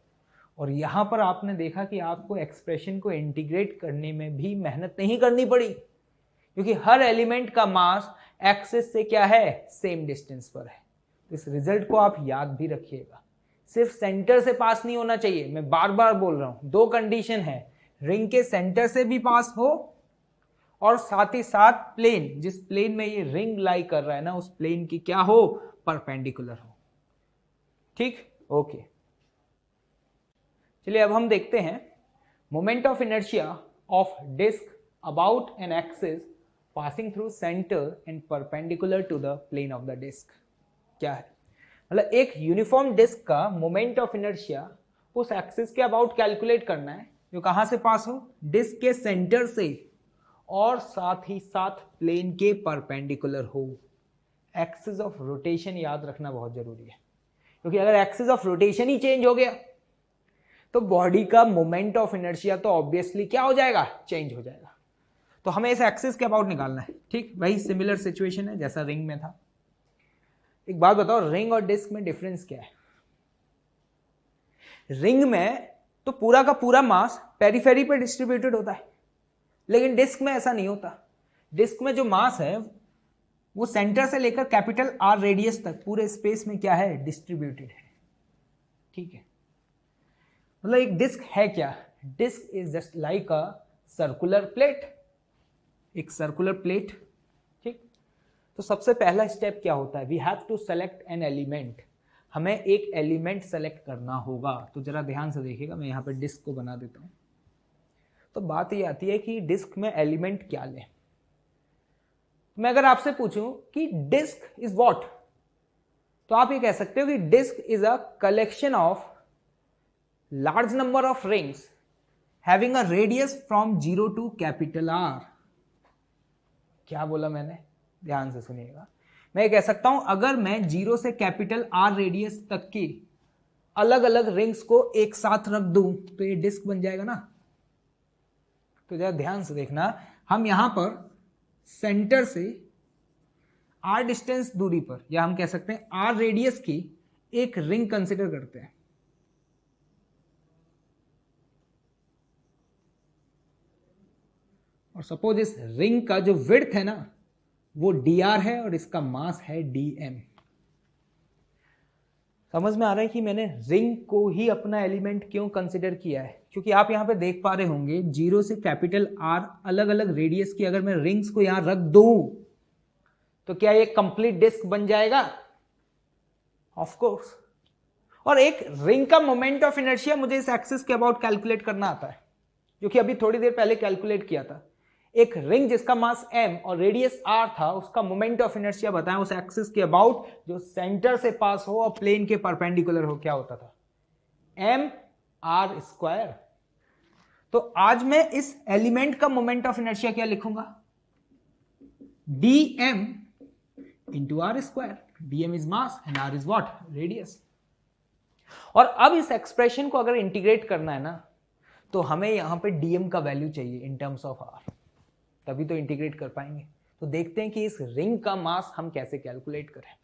और यहां पर आपने देखा कि आपको एक्सप्रेशन को इंटीग्रेट करने में भी मेहनत नहीं करनी पड़ी, क्योंकि हर एलिमेंट का मास एक्सिस से क्या है, सेम डिस्टेंस पर है। इस रिजल्ट को आप याद भी रखिएगा, सिर्फ सेंटर से पास नहीं होना चाहिए। मैं बार बार बोल रहा हूं, दो कंडीशन है, रिंग के सेंटर से भी पास हो और साथ ही साथ प्लेन, जिस प्लेन में ये रिंग लाई कर रहा है ना, उस प्लेन की क्या हो, परपेंडिकुलर हो। ठीक, ओके। चलिए अब हम देखते हैं moment of inertia of disc about an axis passing through centre and perpendicular to the plane of the disc. क्या है, मतलब एक यूनिफॉर्म डिस्क का मोमेंट ऑफ इनर्शिया उस एक्सिस के अबाउट कैलकुलेट करना है जो कहां से पास हो, डिस्क के सेंटर से और साथ ही साथ प्लेन के परपेंडिकुलर हो। एक्सिस ऑफ रोटेशन याद रखना बहुत जरूरी है, क्योंकि अगर axis of rotation he change हो गया तो बॉडी का मोमेंट ऑफ इनर्शिया तो ऑब्वियसली क्या हो जाएगा, चेंज हो जाएगा। तो हमें इस एक्सिस के अबाउट निकालना है। ठीक, वही सिमिलर सिचुएशन है जैसा रिंग में था। एक बात बताओ, रिंग और डिस्क में डिफरेंस क्या है? रिंग में तो पूरा का पूरा मास पेरिफेरी पे डिस्ट्रीब्यूटेड होता है, लेकिन डिस्क में ऐसा नहीं होता। डिस्क में जो मास है वो सेंटर से लेकर कैपिटल आर रेडियस तक पूरे स्पेस में क्या है, डिस्ट्रीब्यूटेड है। ठीक है, मतलब एक डिस्क है क्या, disc is just like a circular plate, एक सर्कुलर प्लेट। ठीक, तो सबसे पहला स्टेप क्या होता है, we have to select an element. हमें एक एलिमेंट सेलेक्ट करना होगा। तो जरा ध्यान से देखिएगा, मैं यहां पे डिस्क को बना देता हूं। तो बात ये आती है कि डिस्क में एलिमेंट क्या लें। मैं अगर आपसे पूछूं कि डिस्क इज व्हाट, तो आप ये कह सकते हो कि disc is a collection of large number of rings having a radius from 0 to capital R. क्या बोला मैंने, ध्यान से सुनिएगा। मैं ये कह सकता हूं, अगर मैं 0 से कैपिटल आर रेडियस तक की अलग अलग रिंग्स को एक साथ रख दूं तो ये डिस्क बन जाएगा ना। तो जरा ध्यान से देखना, हम यहां पर सेंटर से आर डिस्टेंस दूरी पर, या हम कह सकते हैं आर रेडियस की एक रिंग कंसिडर करते हैं। और सपोज इस रिंग का जो विड्थ है ना वो dr है और इसका मास है dm। समझ में आ रहा है कि मैंने रिंग को ही अपना एलिमेंट क्यों कंसिडर किया है? क्योंकि आप यहां पे देख पा रहे होंगे 0 से कैपिटल R अलग अलग रेडियस की अगर मैं रिंग्स को यहां रख दूं तो क्या ये कंप्लीट डिस्क बन जाएगा? Of course. और एक रिंग का मोमेंट ऑफ इनर्शिया मुझे इस एक्सिस के अबाउट कैलकुलेट करना आता है, जो कि अभी थोड़ी देर पहले कैलकुलेट किया था। एक रिंग जिसका मास m और रेडियस r था, उसका मोमेंट ऑफ इनर्शिया बताएं उस एक्सिस के अबाउट जो सेंटर से पास हो और प्लेन के परपेंडिकुलर हो, क्या होता था, m r स्क्वायर। तो आज मैं इस एलिमेंट का मोमेंट ऑफ इनर्शिया क्या लिखूंगा, dm into r square. dm is mass and r is what, radius. और अब इस एक्सप्रेशन को अगर इंटीग्रेट करना है ना, तो हमें यहां पे dm का वैल्यू चाहिए इन टर्म्स ऑफ r, तभी तो इंटीग्रेट कर पाएंगे। तो देखते हैं कि इस रिंग का मास हम कैसे कैलकुलेट करें।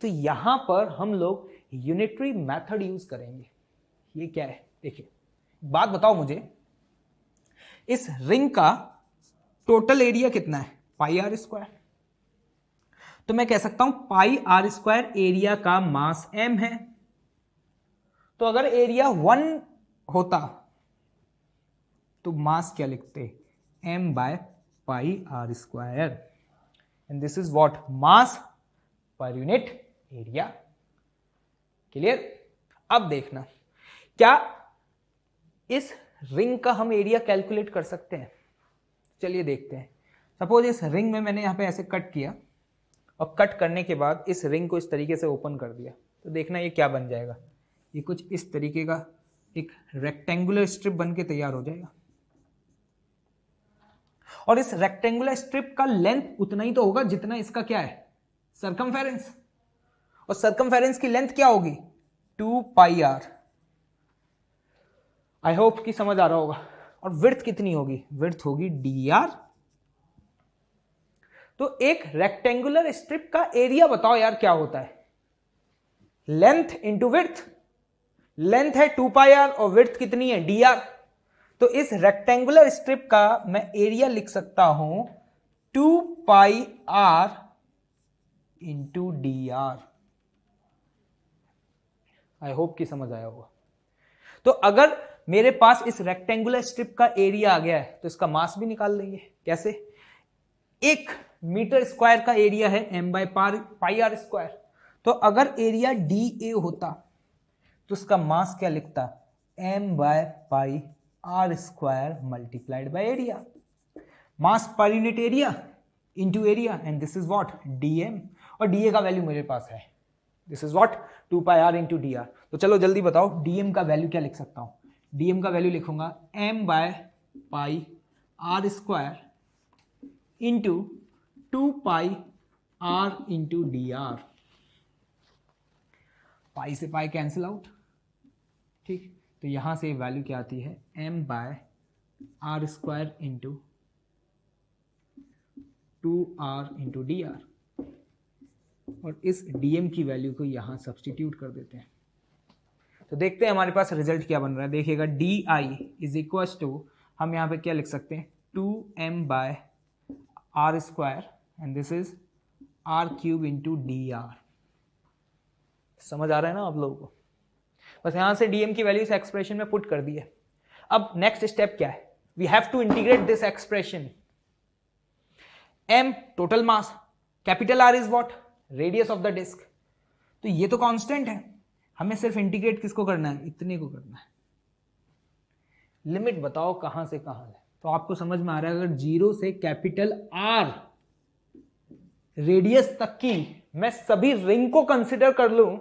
तो यहां पर हम लोग यूनिटरी मेथड यूज करेंगे। ये क्या है, देखिए बात बताओ मुझे, इस रिंग का टोटल एरिया कितना है, पाई आर स्क्वायर। तो मैं कह सकता हूं पाई आर स्क्वायर एरिया का मास m है। तो अगर एरिया 1 होता तो मास क्या लिखते, m by pi r square, and this is what, mass पर यूनिट एरिया। क्लियर। अब देखना, क्या इस रिंग का हम एरिया कैलकुलेट कर सकते हैं। चलिए देखते हैं। सपोज इस रिंग में मैंने यहां पे ऐसे कट किया, और कट करने के बाद इस रिंग को इस तरीके से ओपन कर दिया, तो देखना ये क्या बन जाएगा, ये कुछ इस तरीके का एक रेक्टेंगुलर स्ट्रिप बन के तैयार हो जाएगा। और इस रेक्टेंगुलर स्ट्रिप का लेंथ उतना ही तो होगा जितना इसका क्या है, सर्कमफेरेंस। और सर्कमफेरेंस की लेंथ क्या होगी, 2 पाई आर। आई होप कि समझ आ रहा होगा। और विड्थ कितनी होगी, विड्थ होगी डी आर। तो एक रेक्टेंगुलर स्ट्रिप का एरिया बताओ यार क्या होता है, लेंथ इंटू विड्थ। लेंथ है 2 पाई आर और विड्थ कितनी है, डी आर। तो इस रेक्टेंगुलर स्ट्रिप का मैं एरिया लिख सकता हूं 2 pi r into d r. I hope कि समझ आया होगा। तो अगर मेरे पास इस रेक्टेंगुलर स्ट्रिप का एरिया आ गया है तो इसका मास भी निकाल लेंगे। कैसे, 1 मीटर स्क्वायर का एरिया है m by pi r square. तो अगर एरिया डी ए होता तो उसका मास क्या लिखता, m by pi r square multiplied by area. Mass पर unit area into area, and this is what, dm। और dA का वैल्यू मेरे पास है, this is what, 2 pi r into d r. तो चलो जल्दी बताओ dm का वैल्यू क्या लिख सकता हूं। dm का वैल्यू लिखूंगा m by pi r square into 2 pi r into d r. Pi से पाई कैंसिल आउट, ठीक। तो यहां से वैल्यू क्या आती है, m by r square into 2r into d r. और इस dm की वैल्यू को यहां सब्सटीट्यूट कर देते हैं। तो देखते हैं हमारे पास रिजल्ट क्या बन रहा है। देखिएगा di इज इक्वल टू, हम यहां पे क्या लिख सकते हैं, 2m by r square and this is r cube into d r. समझ आ रहा है ना आप लोगों को। बस यहां से dm की वैल्यू इस एक्सप्रेशन में पुट कर दी है। अब नेक्स्ट स्टेप क्या है, we have to integrate this expression. m total mass, capital R is what, radius of the disc. तो ये तो कांस्टेंट है, हमें सिर्फ इंटीग्रेट किसको करना है, इतने को करना है। लिमिट बताओ कहां से कहां है। तो आपको समझ में आ रहा है, अगर 0 से कैपिटल R रेडियस तक की मैं सभी रिंग को कंसिडर कर लूं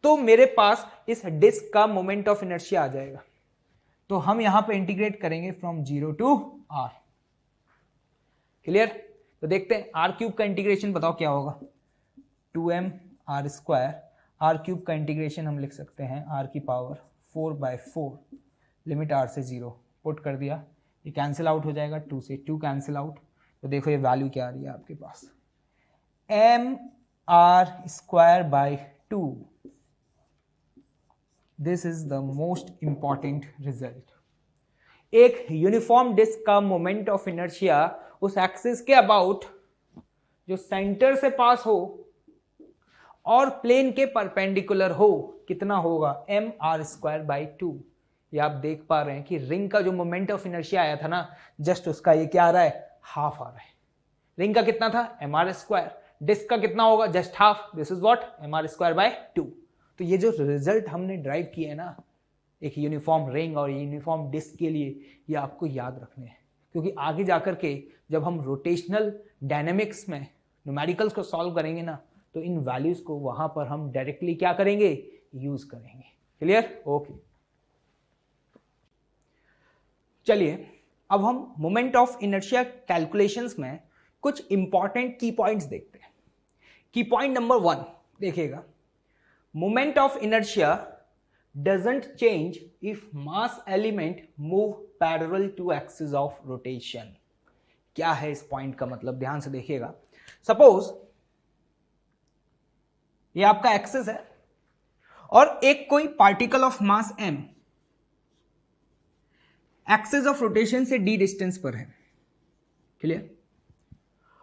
तो मेरे पास इस डिस्क का मोमेंट ऑफ इनर्शिया आ जाएगा। तो हम यहां पे इंटीग्रेट करेंगे फ्रॉम 0 टू R। क्लियर। तो देखते हैं आर क्यूब का इंटीग्रेशन बताओ क्या होगा, 2m r square. R cube का इंटीग्रेशन हम लिख सकते हैं r की पावर 4/4, लिमिट r से 0 पुट कर दिया, ये कैंसिल आउट हो जाएगा, 2 से 2 कैंसिल आउट। तो देखो ये वैल्यू क्या आ रही है आपके पास, m r square by 2। This is the most important result. एक यूनिफॉर्म डिस्क का मोमेंट ऑफ इनर्शिया उस एक्सिस के अबाउट जो सेंटर से पास हो और प्लेन के परपेंडिकुलर हो, कितना होगा, m r स्क्वायर बाई 2। ये आप देख पा रहे हैं कि रिंग का जो मोमेंट ऑफ इनर्शिया आया था ना, जस्ट उसका ये क्या आ रहा है, हाफ आ रहा है। रिंग का कितना था, m r स्क्वायर, डिस्क का कितना होगा, just half, this is what, m r square by 2। तो ये जो रिजल्ट हमने ड्राइव किए है ना एक यूनिफॉर्म रिंग और यूनिफॉर्म डिस्क के लिए, ये आपको याद रखने हैं, क्योंकि आगे जाकर के जब हम रोटेशनल डायनेमिक्स में न्यूमेरिकल्स को सॉल्व करेंगे ना, तो इन वैल्यूज को वहां पर हम डायरेक्टली क्या करेंगे, यूज करेंगे। Clear, okay. चलिए अब हम मोमेंट ऑफ इनर्शिया कैलकुलेशंस में कुछ इंपॉर्टेंट की पॉइंट्स देखते हैं। की पॉइंट नंबर 1 देखिएगा, moment of inertia doesn't change if mass element move parallel to axis of rotation। क्या है इस पॉइंट का मतलब, ध्यान से देखिएगा। सपोज ये आपका एक्सिस है और एक कोई particle of mass m axis of rotation से d डिस्टेंस पर है, क्लियर।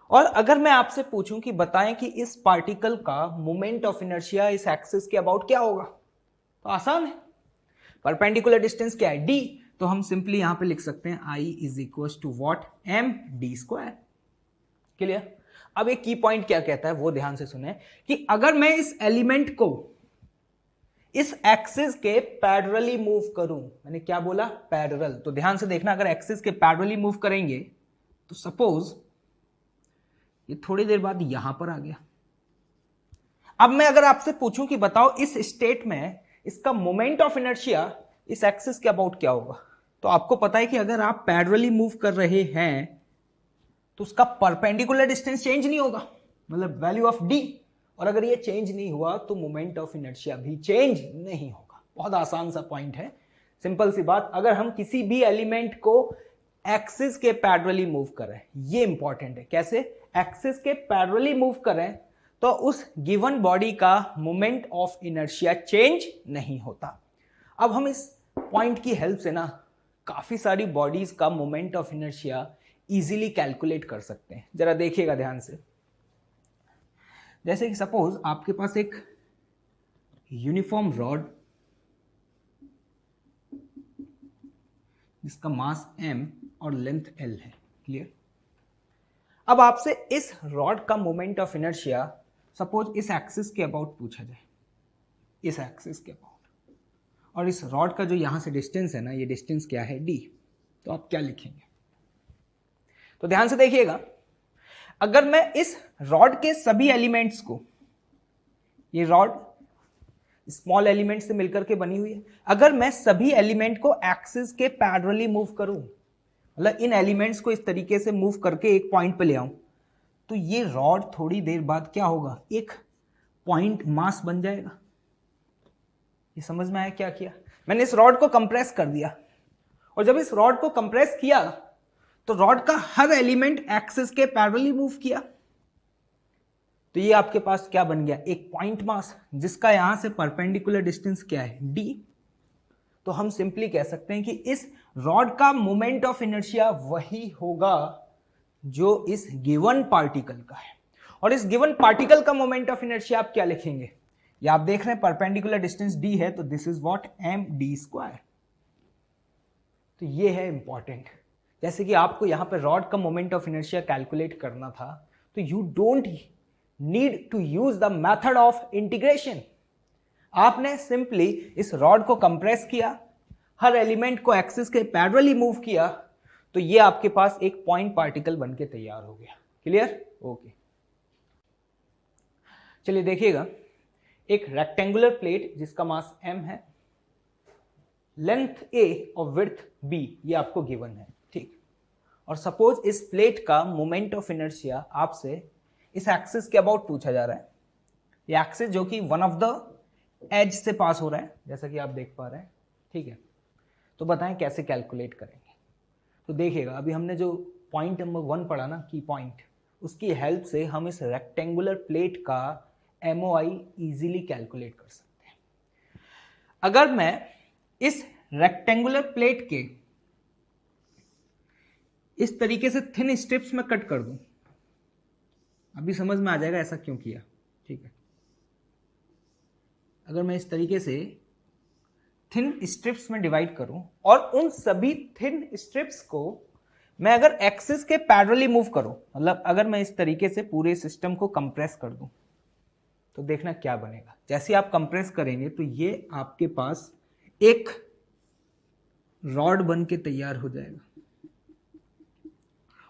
और अगर मैं आपसे पूछूं कि बताएं कि इस पार्टिकल का मोमेंट ऑफ इनर्शिया इस एक्सिस के अबाउट क्या होगा, तो आसान है, परपेंडिकुलर डिस्टेंस क्या है d, तो हम सिंपली यहां पे लिख सकते हैं I is equal to what m d square, clear. अब एक की पॉइंट क्या कहता है वो ध्यान से सुने कि अगर मैं इस एलिमेंट को इस एक्सिस के पैरेलली मूव करूं, मैंने क्या बोला पैरेलल, तो ध्यान से देखना, अगर एक्सिस के पैरेलली मूव करेंगे तो सपोज ये थोड़ी देर बाद यहां पर आ गया। अब मैं अगर आपसे पूछूं कि बताओ इस स्टेट में इसका मोमेंट ऑफ इनर्शिया इस एक्सिस के अबाउट क्या होगा, तो आपको पता है कि अगर आप पैरेलली मूव कर रहे हैं तो उसका परपेंडिकुलर डिस्टेंस चेंज नहीं होगा, मतलब वैल्यू ऑफ डी, और अगर ये चेंज नहीं हुआ तो मोमेंट ऑफ इनर्शिया भी चेंज नहीं होगा। बहुत आसान सा पॉइंट है, सिंपल सी बात। अगर हम किसी भी एलिमेंट को एक्सिस के पैरेलली मूव करें, ये इंपॉर्टेंट है, कैसे एक्सिस के पैरेलली मूव करें तो उस गिवन बॉडी का मोमेंट ऑफ इनर्शिया चेंज नहीं होता। अब हम इस पॉइंट की हेल्प से ना काफी सारी बॉडीज का moment of inertia easily calculate कर सकते हैं। जरा देखिएगा ध्यान से, जैसे कि सपोज आपके पास एक यूनिफॉर्म रॉड जिसका मास m और लेंथ l है, क्लियर। अब आपसे इस रॉड का मोमेंट ऑफ इनर्शिया सपोज इस एक्सिस के अबाउट पूछा जाए, इस एक्सिस के अबाउट, और इस रॉड का जो यहां से डिस्टेंस है ना, ये डिस्टेंस क्या है d, तो आप क्या लिखेंगे। तो ध्यान से देखिएगा, अगर मैं इस रॉड के सभी एलिमेंट्स को, ये रॉड स्मॉल एलिमेंट से मिलकर के बनी हुई है, अगर मैं सभी एलिमेंट को एक्सिस के पैरेलली मूव करूं, मतलब इन एलिमेंट्स को इस तरीके से मूव करके एक पॉइंट पे ले आऊं, तो ये रॉड थोड़ी देर बाद क्या होगा, एक पॉइंट मास बन जाएगा। ये समझ में आया क्या किया, मैंने इस रॉड को कंप्रेस कर दिया, और जब इस रॉड को कंप्रेस किया तो रॉड का हर एलिमेंट एक्सिस के पैरेलली मूव किया, तो ये आपके पास क्या बन गया, एक पॉइंट मास, जिसका यहां से परपेंडिकुलर डिस्टेंस क्या है d। तो हम सिंपली कह सकते हैं कि इस रॉड का मोमेंट ऑफ इनर्शिया वही होगा जो इस गिवन पार्टिकल का है, और इस गिवन पार्टिकल का मोमेंट ऑफ इनर्शिया आप क्या लिखेंगे, या आप देख रहे हैं परपेंडिकुलर डिस्टेंस d है, तो this is what m d square. तो ये है इंपॉर्टेंट, जैसे कि आपको यहां पे रॉड का मोमेंट ऑफ इनर्शिया कैलकुलेट करना था, तो you don't need to use the method of integration. आपने सिंपली इस रॉड को कंप्रेस किया, हर एलिमेंट को एक्सिस के पैरेलली मूव किया, तो ये आपके पास एक पॉइंट पार्टिकल बनके तैयार हो गया, क्लियर, ओके। चलिए देखिएगा, एक रेक्टेंगुलर प्लेट जिसका मास m है, लेंथ a और विड्थ b, ये आपको गिवन है, ठीक। और सपोज इस प्लेट का मोमेंट ऑफ इनर्शिया आपसे इस एक्सिस के अबाउट पूछा जा रहा है, ये एक्सिस जो कि वन ऑफ द एज से पास हो रहा है, जैसा कि आप देख पा रहे हैं, ठीक है। तो बताएं कैसे कैलकुलेट करेंगे। तो देखिएगा, अभी हमने जो पॉइंट नंबर 1 पढ़ा ना, की पॉइंट, उसकी हेल्प से हम इस रेक्टेंगुलर प्लेट का MOI इजीली कैलकुलेट कर सकते हैं। अगर मैं इस रेक्टेंगुलर प्लेट के इस तरीके से थिन स्ट्रिप्स में कट कर दूं, अभी समझ में आ जाएगा ऐसा क्यों किया, ठीक है। अगर मैं इस तरीके से थिन स्ट्रिप्स में डिवाइड करूं और उन सभी थिन स्ट्रिप्स को मैं अगर एक्सिस के पैरेलली मूव करूं, मतलब अगर मैं इस तरीके से पूरे सिस्टम को कंप्रेस कर दूं, तो देखना क्या बनेगा। जैसे आप कंप्रेस करेंगे तो ये आपके पास एक रॉड बन के तैयार हो जाएगा,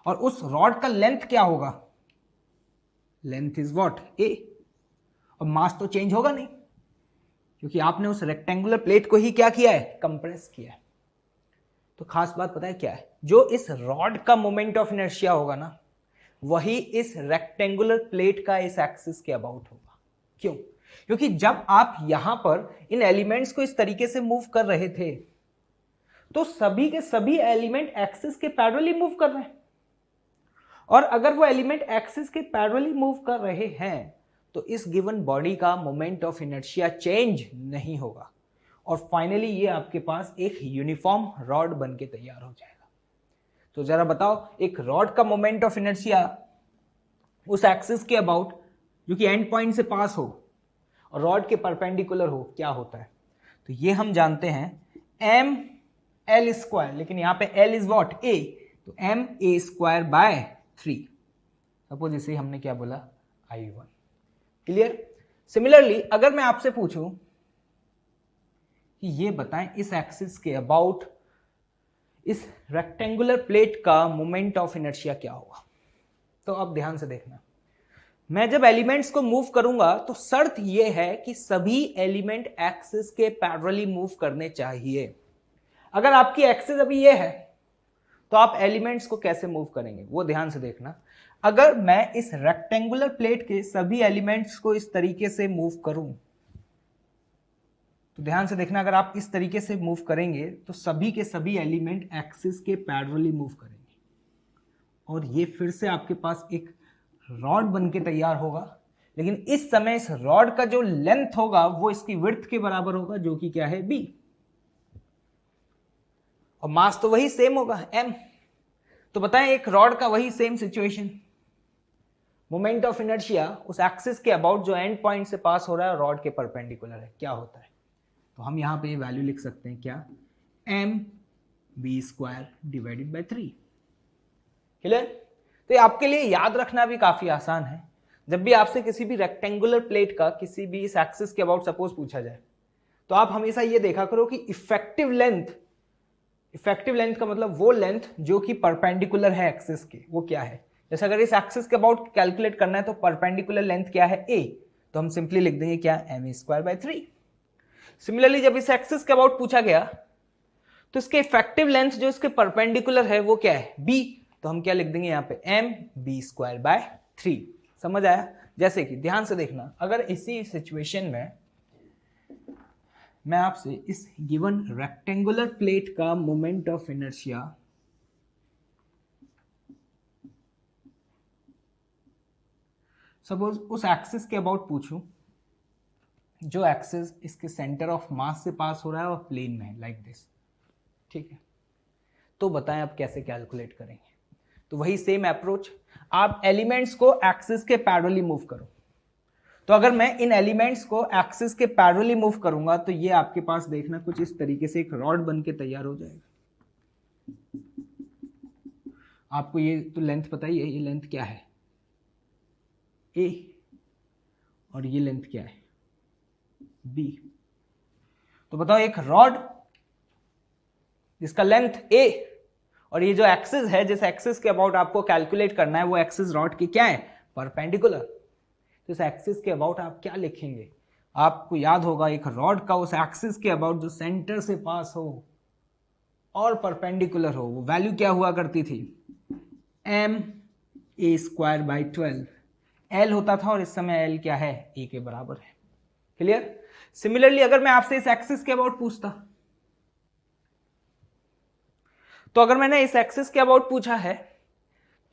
और उस रॉड का लेंथ क्या होगा, लेंथ इज व्हाट a, और मास तो चेंज होगा नहीं, क्योंकि आपने उस रेक्टेंगुलर प्लेट को ही क्या किया है, कंप्रेस किया है। तो खास बात पता है क्या है, जो इस रॉड का मोमेंट ऑफ इनर्शिया होगा ना, वही इस रेक्टेंगुलर प्लेट का इस एक्सिस के अबाउट होगा। क्यों? क्योंकि जब आप यहां पर इन एलिमेंट्स को इस तरीके से मूव कर रहे थे तो सभी के सभी एलिमेंट एक्सिस के पैरेलली मूव कर रहे हैं, और अगर वो एलिमेंट एक्सिस के पैरेलली मूव कर रहे हैं तो इस गिवन बॉडी का मोमेंट ऑफ इनर्शिया चेंज नहीं होगा, और फाइनली ये आपके पास एक यूनिफॉर्म रॉड बन के तैयार हो जाएगा। तो जरा बताओ, एक रॉड का मोमेंट ऑफ इनर्शिया उस एक्सिस के अबाउट जो कि एंड पॉइंट से पास हो और रॉड के परपेंडिकुलर हो, क्या होता है? तो ये हम जानते हैं एम एल स्क्वायर, लेकिन यहां पे एल इज व्हाट? ए, तो M A square by 3। Suppose इसे हमने क्या बोला? I1। क्लियर? सिमिलरली अगर मैं आपसे पूछूं कि ये बताएं इस एक्सिस के अबाउट इस रेक्टेंगुलर प्लेट का मोमेंट ऑफ इनर्शिया क्या होगा, तो अब ध्यान से देखना। मैं जब एलिमेंट्स को मूव करूंगा तो शर्त यह है कि सभी एलिमेंट एक्सिस के पैरेलली मूव करने चाहिए। अगर आपकी एक्सिस अभी ये है तो आप एलिमेंट्स को कैसे मूव करेंगे वो ध्यान से देखना। अगर मैं इस रेक्टेंगुलर प्लेट के सभी एलिमेंट्स को इस तरीके से मूव करूं तो ध्यान से देखना, अगर आप इस तरीके से मूव करेंगे तो सभी के सभी एलिमेंट एक्सिस के पैरेलली मूव करेंगे, और ये फिर से आपके पास एक रॉड बन के तैयार होगा। लेकिन इस समय इस रॉड का जो लेंथ होगा वो इसकी विड्थ के बराबर होगा, जो कि क्या है? b, और मास तो वही सेम होगा m। तो बताएं एक रॉड का वही same situation, moment of inertia उस एक्सिस के अबाउट जो एंड पॉइंट से पास हो रहा है रॉड के परपेंडिकुलर है, क्या होता है? तो हम यहां पे वैल्यू लिख सकते हैं क्या? M b square divided by 3। Clear? तो ये आपके लिए याद रखना भी काफी आसान है। जब भी आपसे किसी भी रेक्टेंगुलर प्लेट का किसी भी इस एक्सिस के अबाउट सपोज पूछा जाए तो आप हमेशा ये देखा करो कि इफेक्टिव लेंथ का मतलब वो लेंथ जो कि परपेंडिकुलर है एक्सिस के, वो क्या है? जैसे अगर इस एक्सिस के अबाउट कैलकुलेट करना है तो परपेंडिकुलर लेंथ क्या है? a, तो हम सिंपली लिख देंगे क्या? M square by 3। सिमिलरली जब इस एक्सिस के अबाउट पूछा गया तो इसके इफेक्टिव लेंथ जो इसके परपेंडिकुलर है वो क्या है? b, तो हम क्या लिख देंगे यहाँ पे? M b square by 3। समझ आया? जैसे कि ध्यान से देखना, अगर इसी सिचुएशन में मैं आपसे इस गिवन रेक्टेंगुलर प्लेट का मोमेंट ऑफ इनर्शिया सपोज उस एक्सिस के अबाउट पूछूं जो एक्सिस इसके सेंटर ऑफ मास से पास हो रहा है और प्लेन में है, लाइक दिस, ठीक है? तो बताएं आप कैसे कैलकुलेट करेंगे? तो वही सेम अप्रोच, आप एलिमेंट्स को एक्सिस के पैरेलली मूव करो। तो अगर मैं इन एलिमेंट्स को एक्सिस के पैरेलली मूव करूंगा तो ये आपके पास देखना कुछ इस तरीके से एक रॉड बन के तैयार हो जाएगा। आपको ये तो लेंथ पता ही है, ये लेंथ क्या है? a, और ये लेंथ क्या है? b। तो बताओ एक रॉड जिसका लेंथ a और ये जो एक्सिस है, जिस एक्सिस के अबाउट आपको कैलकुलेट करना है, वो एक्सिस रॉड की क्या है? परपेंडिकुलर। तो इस एक्सिस के अबाउट आप क्या लिखेंगे? आपको याद होगा एक रॉड का उस एक्सिस के अबाउट जो सेंटर से पास हो और परपेंडिकुलर हो, वो वैल्यू क्या हुआ करती थी? M A square by 12। L होता था और इस समय एल क्या है? ए के बराबर है। क्लियर? सिमिलरली अगर मैं आपसे इस एक्सिस के अबाउट पूछता, तो अगर मैंने इस एक्सिस के अबाउट पूछा है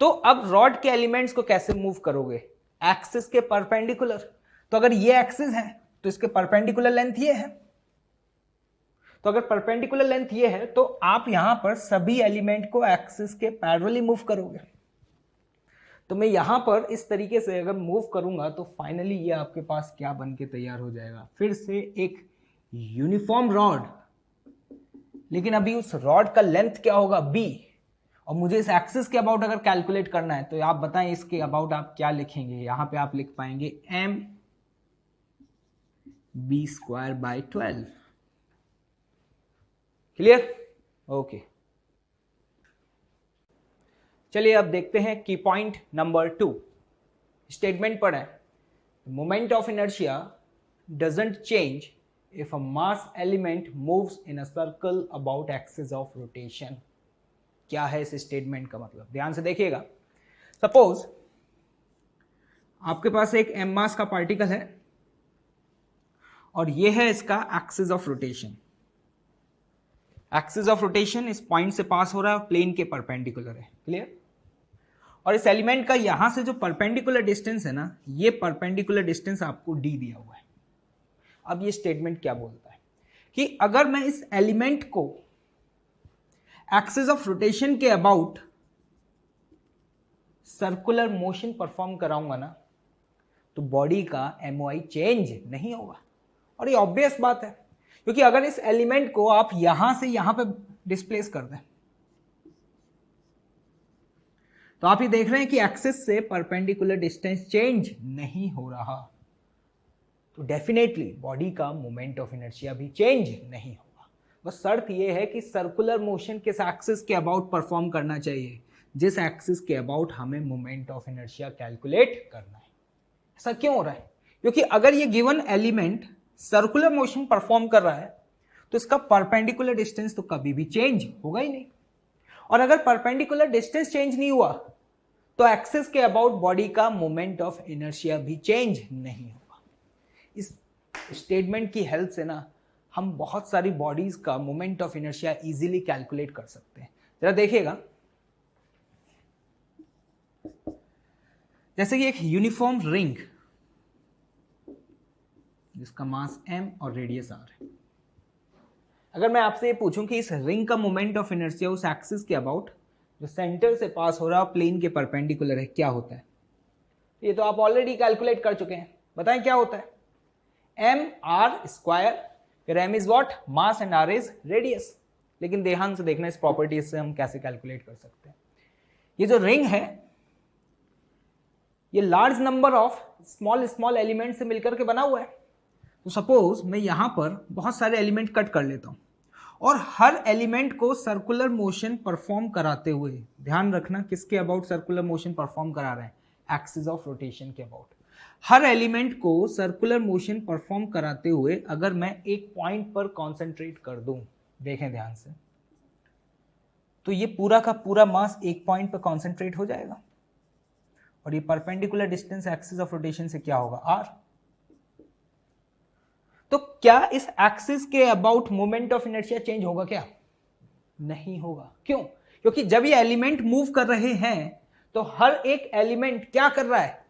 तो अब रॉड के एलिमेंट्स को कैसे मूव करोगे? एक्सिस के परपेंडिकुलर। तो अगर ये एक्सिस है तो इसके परपेंडिकुलर लेंथ ये है, तो अगर परपेंडिकुलर लेंथ ये है तो आप यहां पर सभी एलिमेंट को एक्सिस के पैरेलली मूव करोगे। तो मैं यहां पर इस तरीके से अगर मूव करूंगा तो फाइनली ये आपके पास क्या बन के तैयार हो जाएगा? फिर से एक यूनिफॉर्म रॉड, लेकिन अभी उस रॉड का लेंथ क्या होगा? b, और मुझे इस एक्सिस के अबाउट अगर कैलकुलेट करना है तो आप बताएं इसके अबाउट आप क्या लिखेंगे? यहां पे आप लिख पाएंगे m b square by 12। Clear? Okay, चलिए अब देखते हैं की पॉइंट नंबर 2। स्टेटमेंट पढ़ें, moment of inertia doesn't change if a mass element moves in a circle about axis of rotation। क्या है इस स्टेटमेंट का मतलब, ध्यान से देखिएगा। सपोज आपके पास एक m मास का पार्टिकल है और ये है इसका axis of rotation. Axis of rotation इस पॉइंट से पास हो रहा है और प्लेन के परपेंडिकुलर है, क्लियर। और इस एलिमेंट का यहां से जो परपेंडिकुलर डिस्टेंस है ना, ये परपेंडिकुलर डिस्टेंस आपको d दिया हुआ है। अब ये स्टेटमेंट क्या बोलता है कि अगर मैं इस एलिमेंट को एक्सिस ऑफ रोटेशन के अबाउट सर्कुलर मोशन परफॉर्म कराऊंगा ना, तो बॉडी का MOI चेंज नहीं होगा। और ये ऑब्वियस बात है, क्योंकि अगर इस एलिमेंट को आप यहां से यहां पे डिस्प्लेस कर दें, तो आप ये देख रहे हैं कि एक्सिस से परपेंडिकुलर डिस्टेंस चेंज नहीं हो रहा, तो डेफिनेटली बॉडी का मोमेंट ऑफ इनर्शिया भी चेंज नहीं होगा। बस शर्त यह है कि सर्कुलर मोशन किस एक्सिस के अबाउट परफॉर्म करना चाहिए, जिस एक्सिस के अबाउट हमें मोमेंट ऑफ इनर्शिया कैलकुलेट करना है। ऐसा क्यों हो रहा है? क्योंकि अगर ये given element circular motion perform कर रहा है तो इसका परपेंडिकुलर डिस्टेंस तो कभी भी चेंज होगा ही नहीं, और अगर परपेंडिकुलर डिस्टेंस चेंज नहीं हुआ तो एक्सिस के अबाउट बॉडी का मोमेंट ऑफ इनर्शिया भी चेंज नहीं होगा। इस स्टेटमेंट की हेल्प से ना हम बहुत सारी बॉडीज का moment of inertia easily calculate कर सकते हैं। जरा देखिएगा, जैसे कि एक यूनिफॉर्म रिंग जिसका मास m और रेडियस r है। अगर मैं आपसे ये पूछूं कि इस रिंग का मोमेंट ऑफ इनर्शिया उस एक्सिस के अबाउट जो सेंटर से पास हो रहा है प्लेन के परपेंडिकुलर है, क्या होता है? ये तो आप ऑलरेडी कैलकुलेट कर चुके हैं, बताएं क्या होता है? mr², फिर m is what? Mass and r is radius. लेकिन ध्यान से देखना इस प्रॉपर्टी से हम कैसे कैलकुलेट कर सकते हैं। ये जो रिंग है ये large number of small small element से मिलकर के बना हुआ है। तो सपोज मैं यहां पर बहुत सारे एलिमेंट कट कर लेता हूं और हर एलिमेंट को सर्कुलर मोशन परफॉर्म कराते हुए, ध्यान रखना किसके अबाउट सर्कुलर मोशन परफॉर्म करा रहे हैं? एक्सिस ऑफ रोटेशन के अबाउट। हर एलिमेंट को सर्कुलर मोशन परफॉर्म कराते हुए अगर मैं एक पॉइंट पर कॉन्सेंट्रेट कर दूं, देखें ध्यान से, तो ये पूरा का पूरा मास एक पॉइंट पर कॉन्सेंट्रेट हो जाएगा और ये perpendicular distance axis of rotation से क्या होगा? r। तो क्या इस एक्सिस के about moment of inertia change होगा? क्या नहीं होगा। क्यों? क्योंकि जब ये एलिमेंट मूव कर रहे हैं तो हर एक एलिमेंट क्या कर रहा है?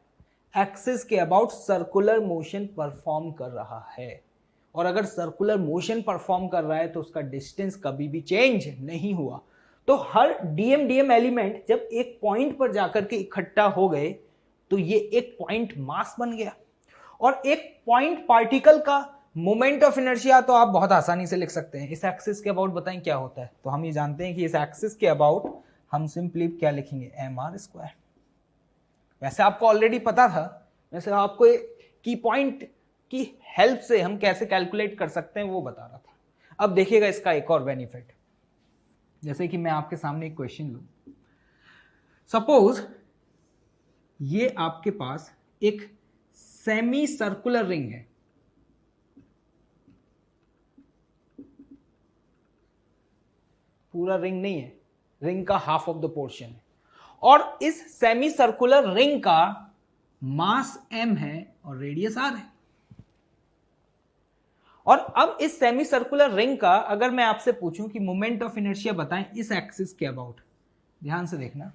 एक्सिस के अबाउट सर्कुलर मोशन परफॉर्म कर रहा है, और अगर सर्कुलर मोशन परफॉर्म कर रहा है तो उसका डिस्टेंस कभी भी चेंज नहीं हुआ। तो हर डीएम एलिमेंट जब एक पॉइंट पर जाकर के इकट्ठा हो गए तो ये एक पॉइंट मास बन गया, और एक पॉइंट पार्टिकल का मोमेंट ऑफ इनर्शिया तो आप बहुत आसानी से लिख सकते हैं। इस एक्सिस के अबाउट बताएं क्या होता है? तो हम ये जानते हैं कि इस एक्सिस के अबाउट हम सिंपली क्या लिखेंगे? mr²। वैसे आपको ऑलरेडी पता था, वैसे आपको की पॉइंट की हेल्प से हम कैसे कैलकुलेट कर सकते हैं वो बता रहा था। अब देखिएगा इसका एक और बेनिफिट, जैसे कि मैं आपके सामने एक क्वेश्चन लूं। सपोज ये आपके पास एक सेमी सर्कुलर रिंग है, पूरा रिंग नहीं है, रिंग का हाफ ऑफ द पोर्शन है, और इस सेमी सर्कुलर रिंग का मास m है और रेडियस r है। और अब इस सेमी सर्कुलर रिंग का अगर मैं आपसे पूछूं कि मोमेंट ऑफ इनर्शिया बताएं इस एक्सिस के अबाउट, ध्यान से देखना,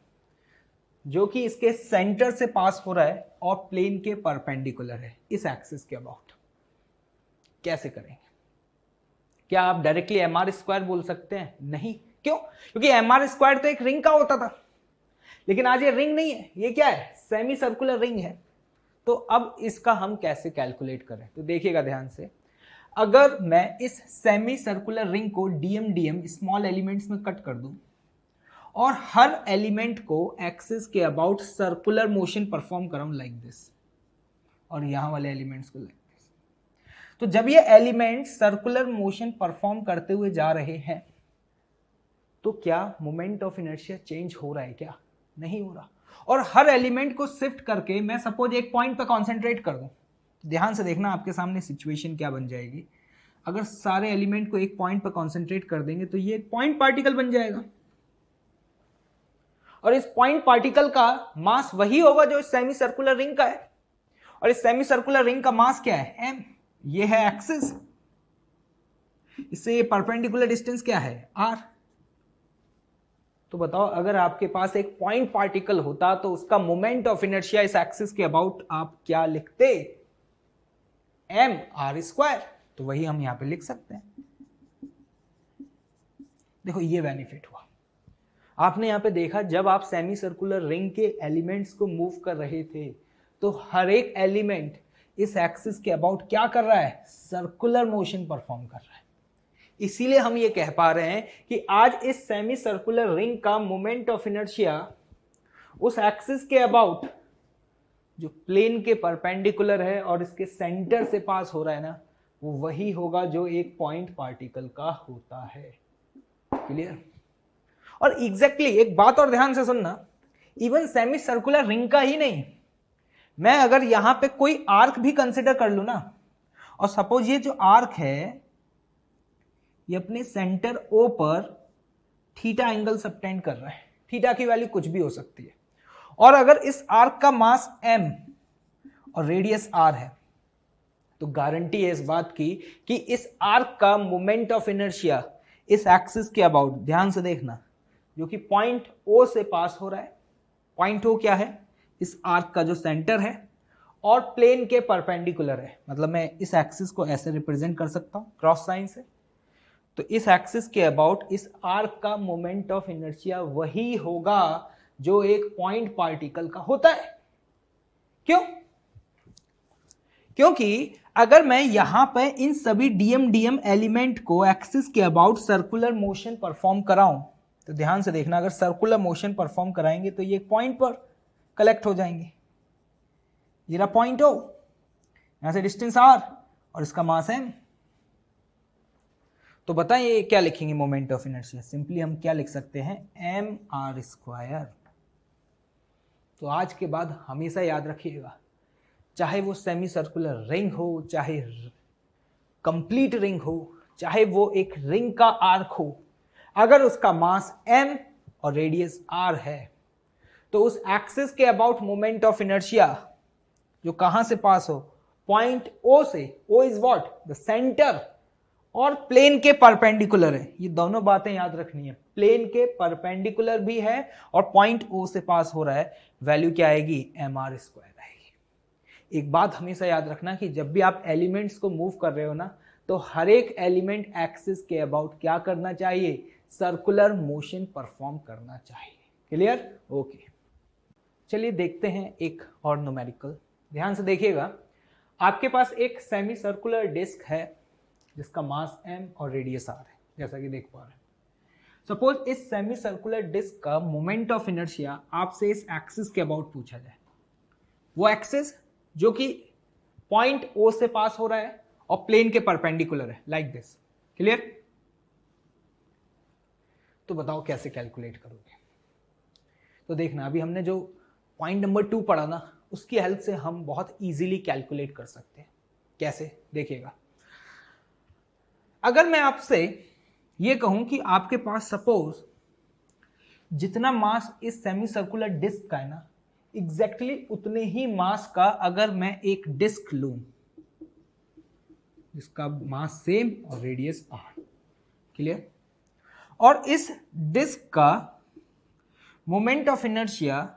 जो कि इसके सेंटर से पास हो रहा है और प्लेन के परपेंडिकुलर है, इस एक्सिस के अबाउट कैसे करेंगे? क्या आप डायरेक्टली mr² बोल सकते हैं? नहीं। क्यों? क्योंकि mr² तो एक रिंग का होता था, लेकिन आज ये रिंग नहीं है, ये क्या है? सेमी सर्कुलर रिंग है। तो अब इसका हम कैसे कैलकुलेट करें? तो देखिएगा ध्यान से, अगर मैं इस सेमी सर्कुलर रिंग को डीएम स्मॉल एलिमेंट्स में कट कर दूं और हर एलिमेंट को एक्सिस के अबाउट सर्कुलर मोशन परफॉर्म कराऊं लाइक दिस, और यहां वाले एलिमेंट्स को लाइक दिस, तो जब ये एलिमेंट सर्कुलर मोशन परफॉर्म करते हुए जा रहे हैं तो क्या मोमेंट ऑफ इनर्शिया चेंज हो रहा है? क्या नहीं हो रहा। और हर एलिमेंट को शिफ्ट करके मैं सपोज एक पॉइंट पर कॉन्सेंट्रेट कर दूं, ध्यान से देखना आपके सामने सिचुएशन क्या बन जाएगी। अगर सारे एलिमेंट को एक पॉइंट पर कॉन्सेंट्रेट कर देंगे तो ये एक पॉइंट पार्टिकल बन जाएगा, और इस पॉइंट पार्टिकल का मास वही होगा जो इस सेमी सर्कुलर रिंग का है, और इस सेमी सर्कुलर रिंग का मास क्या है, m। ये है एक्सिस, इससे ये परपेंडिकुलर डिस्टेंस क्या है, r। तो बताओ अगर आपके पास एक पॉइंट पार्टिकल होता तो उसका मोमेंट ऑफ इनर्शिया इस एक्सिस के अबाउट आप क्या लिखते, m r स्क्वायर। तो वही हम यहां पे लिख सकते हैं। देखो ये बेनिफिट हुआ, आपने यहां पे देखा जब आप सेमी सर्कुलर रिंग के एलिमेंट्स को मूव कर रहे थे तो हर एक एलिमेंट इस एक्सिस के अबाउट क्या कर रहा है, सर्कुलर मोशन परफॉर्म कर रहा है। इसीलिए हम ये कह पा रहे हैं कि आज इस सेमी सर्कुलर रिंग का मोमेंट ऑफ इनर्शिया उस एक्सिस के अबाउट जो प्लेन के परपेंडिकुलर है और इसके सेंटर से पास हो रहा है ना, वो वही होगा जो एक पॉइंट पार्टिकल का होता है। क्लियर? और एग्जैक्टली एक बात और ध्यान से सुनना, इवन सेमी सर्कुलर रिंग का ही नहीं, मैं अगर यहां पे कोई आर्क भी कंसिडर कर लू ना, और सपोज ये जो आर्क है ये अपने सेंटर O पर थीटा एंगल सबटेंड कर रहा है, थीटा की वैल्यू कुछ भी हो सकती है, और अगर इस आर्क का मास m और रेडियस r है तो गारंटी है इस बात की कि इस आर्क का मोमेंट ऑफ इनर्शिया इस एक्सिस के अबाउट, ध्यान से देखना, जो कि पॉइंट O से पास हो रहा है। पॉइंट O क्या है, इस आर्क का जो सेंटर है और प्लेन के परपेंडिकुलर है, मतलब मैं इस एक्सिस को ऐसे रिप्रेजेंट कर सकता हूं क्रॉस साइन से। तो इस एक्सिस के अबाउट इस आर्क का मोमेंट ऑफ इनर्शिया वही होगा जो एक पॉइंट पार्टिकल का होता है। क्यों? क्योंकि अगर मैं यहां पे इन सभी डीएम एलिमेंट को एक्सिस के अबाउट सर्कुलर मोशन परफॉर्म कराऊं, तो ध्यान से देखना, अगर सर्कुलर मोशन परफॉर्म कराएंगे तो ये एक पॉइंट पर कलेक्ट हो जाएंगे। ये रहा पॉइंट O, यहां से डिस्टेंस r और इसका मास m। तो बताइए क्या लिखेंगे मोमेंट ऑफ इनर्शिया, सिंपली हम क्या लिख सकते हैं, m r स्क्वायर। तो आज के बाद हमेशा याद रखिएगा, चाहे वो सेमी सर्कुलर रिंग हो, चाहे कंप्लीट रिंग हो, चाहे वो एक रिंग का आर्क हो, अगर उसका मास m और रेडियस r है तो उस एक्सिस के अबाउट मोमेंट ऑफ इनर्शिया जो कहां से पास हो, पॉइंट O से, O is what, the centre, और प्लेन के परपेंडिकुलर है। ये दोनों बातें याद रखनी है, प्लेन के परपेंडिकुलर भी है और पॉइंट O से पास हो रहा है, वैल्यू क्या आएगी, mr स्क्वायर आएगी। एक बात हमेशा याद रखना कि जब भी आप एलिमेंट्स को मूव कर रहे हो ना, तो हर एक एलिमेंट एक्सिस के अबाउट क्या करना चाहिए, सर्कुलर मोशन परफॉर्म करना चाहिए। क्लियर? ओके, चलिए देखते हैं एक और न्यूमेरिकल। ध्यान से देखिएगा, आपके पास एक सेमी सर्कुलर डिस्क है जिसका मास m और रेडियस r है, जैसा कि देख पा रहे हैं। सपोज इस सेमी सर्कुलर डिस्क का मोमेंट ऑफ इनर्शिया आपसे इस एक्सिस के अबाउट पूछा जाए, वो एक्सिस जो कि पॉइंट O से पास हो रहा है और प्लेन के परपेंडिकुलर है, लाइक दिस। क्लियर? तो बताओ कैसे कैलकुलेट करोगे। तो देखना, अभी हमने जो पॉइंट नंबर 2 पढ़ा ना, उसकी हेल्प से हम बहुत इजीली कैलकुलेट कर सकते हैं। कैसे, देखिएगा, अगर मैं आपसे ये कहूं कि आपके पास सपोज जितना मास इस सेमी सर्कुलर डिस्क का है ना, एग्जैक्टली उतने ही मास का अगर मैं एक डिस्क लूं जिसका मास सेम और रेडियस r। क्लियर? और इस डिस्क का मोमेंट ऑफ इनर्शिया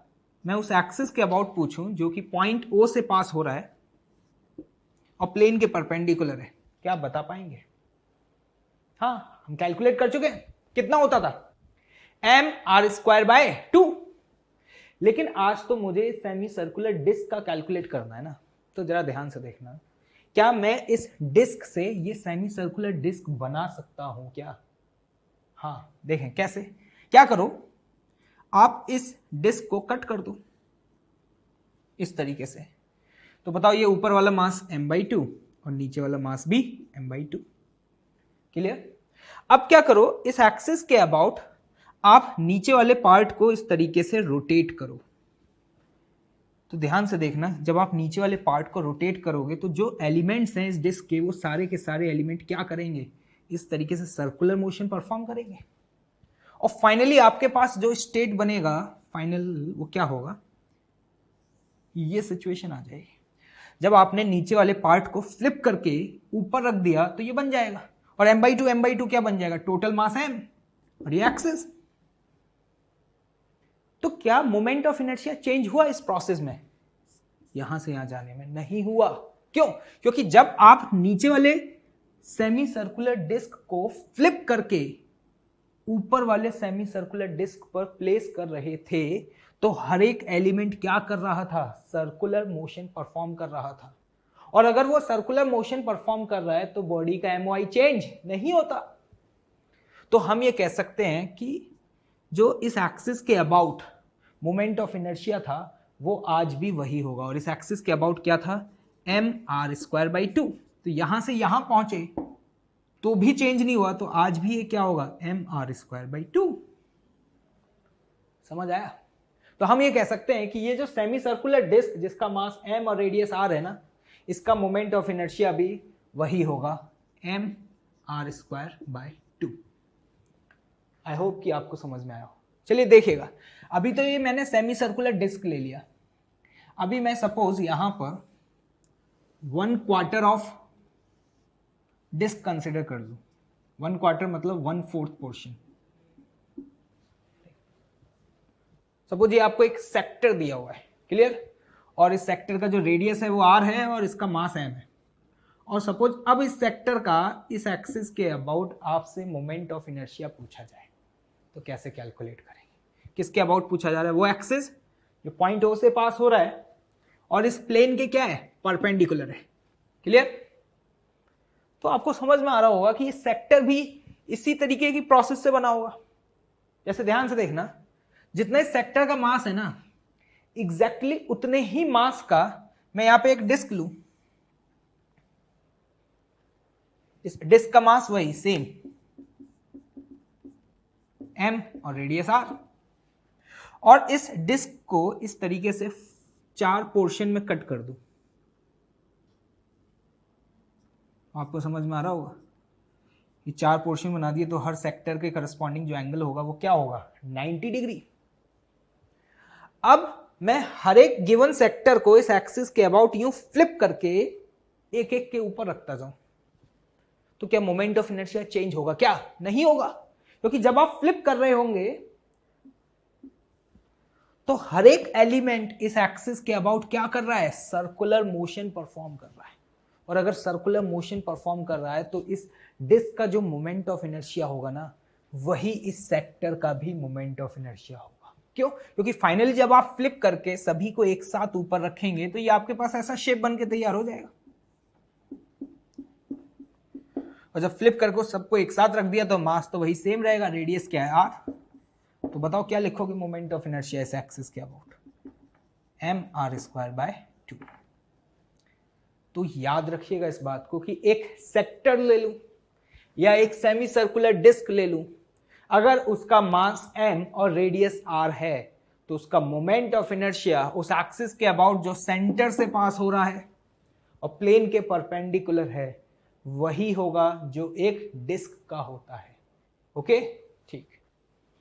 मैं उस एक्सिस के अबाउट पूछूं जो कि पॉइंट O से पास हो रहा है और प्लेन के परपेंडिकुलर है, क्या आप बता पाएंगे? हाँ, हम कैलकुलेट कर चुके हैं, कितना होता था, m r स्क्वायर बाय 2। लेकिन आज तो मुझे सेमी सर्कुलर डिस्क का कैलकुलेट करना है ना, तो जरा ध्यान से देखना, क्या मैं इस डिस्क से ये सेमी सर्कुलर डिस्क बना सकता हूं क्या? हाँ, देखें कैसे। क्या करो, आप इस डिस्क को कट कर दो इस तरीके से। तो बताओ, ये ऊपर वाला मास m/2 और नीचे वाला मास भी m/2। क्लियर? अब क्या करो, इस एक्सिस के अबाउट आप नीचे वाले पार्ट को इस तरीके से रोटेट करो। तो ध्यान से देखना, जब आप नीचे वाले पार्ट को रोटेट करोगे तो जो एलिमेंट्स हैं इस डिस्क के वो सारे के सारे एलिमेंट क्या करेंगे, इस तरीके से सर्कुलर मोशन परफॉर्म करेंगे। और फाइनली आपके पास जो स्टेट बनेगा फाइनल वो क्या होगा, ये सिचुएशन आ जाएगी। जब आपने नीचे वाले पार्ट को फ्लिप करके ऊपर रख दिया तो ये बन जाएगा, और m/2 क्या बन जाएगा, टोटल मास m और ये एक्सिस। तो क्या मोमेंट ऑफ इनर्शिया चेंज हुआ इस प्रोसेस में, यहां से यहां जाने में? नहीं हुआ। क्यों? क्योंकि जब आप नीचे वाले सेमी सर्कुलर डिस्क को फ्लिप करके ऊपर वाले सेमी सर्कुलर डिस्क पर प्लेस कर रहे थे तो हर एक एलिमेंट क्या कर रहा था, सर्कुलर मोशन परफॉर्म कर रहा था। और अगर वो सर्कुलर मोशन परफॉर्म कर रहा है तो बॉडी का एमओआई चेंज नहीं होता। तो हम ये कह सकते हैं कि जो इस एक्सिस के अबाउट मोमेंट ऑफ इनर्शिया था वो आज भी वही होगा, और इस एक्सिस के अबाउट क्या था, mr²/2। तो यहां से यहां पहुंचे तो भी चेंज नहीं हुआ, तो आज भी ये क्या होगा, mr²/2। समझ आया? तो हम ये कह सकते हैं कि ये जो सेमी सर्कुलर डिस्क जिसका मास m और रेडियस r है ना, इसका मोमेंट ऑफ इनर्शिया भी वही होगा, mr²/2। आई होप कि आपको समझ में आया हो। चलिए देखिएगा, अभी तो ये मैंने सेमी सर्कुलर डिस्क ले लिया। अभी मैं सपोज यहां पर 1/4 ऑफ डिस्क कंसिडर कर लूं। 1/4 मतलब 1/4 पोर्शन। सपोज ये आपको एक सेक्टर दिया हुआ है, क्लियर, और इस सेक्टर का जो रेडियस है वो r है और इसका मास m है। और सपोज अब इस सेक्टर का इस एक्सिस के अबाउट आपसे मोमेंट ऑफ इनर्शिया पूछा जाए तो कैसे कैलकुलेट करेंगे? किसके अबाउट पूछा जा रहा है? वो एक्सिस जो पॉइंट O से पास हो रहा है और इस प्लेन के क्या है, परपेंडिकुलर है। क्लियर? तो आपको समझ में आ रहा होगा कि ये सेक्टर भी इसी तरीके की प्रोसेस से बना होगा। जैसे ध्यान से देखना, जितना इस सेक्टर का मास है ना, एग्जैक्टली उतने ही मास का मैं यहां पे एक डिस्क लूं, इस डिस्क का मास वही सेम m और रेडियस r, और इस डिस्क को इस तरीके से 4 पोर्शन में कट कर दूं। आपको समझ में आ रहा होगा, ये 4 पोर्शन बना दिए तो हर सेक्टर के करस्पॉन्डिंग जो एंगल होगा वो क्या होगा, 90 डिग्री। अब मैं हर एक गिवन सेक्टर को इस एक्सिस के अबाउट यूं फ्लिप करके एक एक के ऊपर रखता जाऊं तो क्या मोमेंट ऑफ इनर्शिया चेंज होगा? क्या नहीं होगा, क्योंकि जब आप फ्लिप कर रहे होंगे तो हर एक एलिमेंट इस एक्सिस के अबाउट क्या कर रहा है, सर्कुलर मोशन परफॉर्म कर रहा है। और अगर सर्कुलर मोशन परफॉर्म कर रहा है तो इस डिस्क का जो मोमेंट ऑफ इनर्शिया होगा ना, वही इस सेक्टर का भी मोमेंट ऑफ इनर्शिया होगा। क्यों? क्योंकि फाइनली जब आप फ्लिप करके सभी को एक साथ ऊपर रखेंगे तो ये आपके पास ऐसा शेप बन के तैयार हो जाएगा। और जब फ्लिप करके सबको एक साथ रख दिया तो मास तो वही सेम रहेगा, रेडियस क्या है r। तो बताओ क्या लिखोगे मोमेंट ऑफ इनर्शिया इस एक्सिस के अबाउट, mr²/2। तो याद रखिएगा इस बात को कि एक सेक्टर ले लूं या एक सेमी सर्कुलर डिस्क ले लूं, अगर उसका मास m और रेडियस r है तो उसका मोमेंट ऑफ इनर्शिया उस एक्सिस के अबाउट जो सेंटर से पास हो रहा है और प्लेन के परपेंडिकुलर है वही होगा जो एक डिस्क का होता है। ओके, ठीक।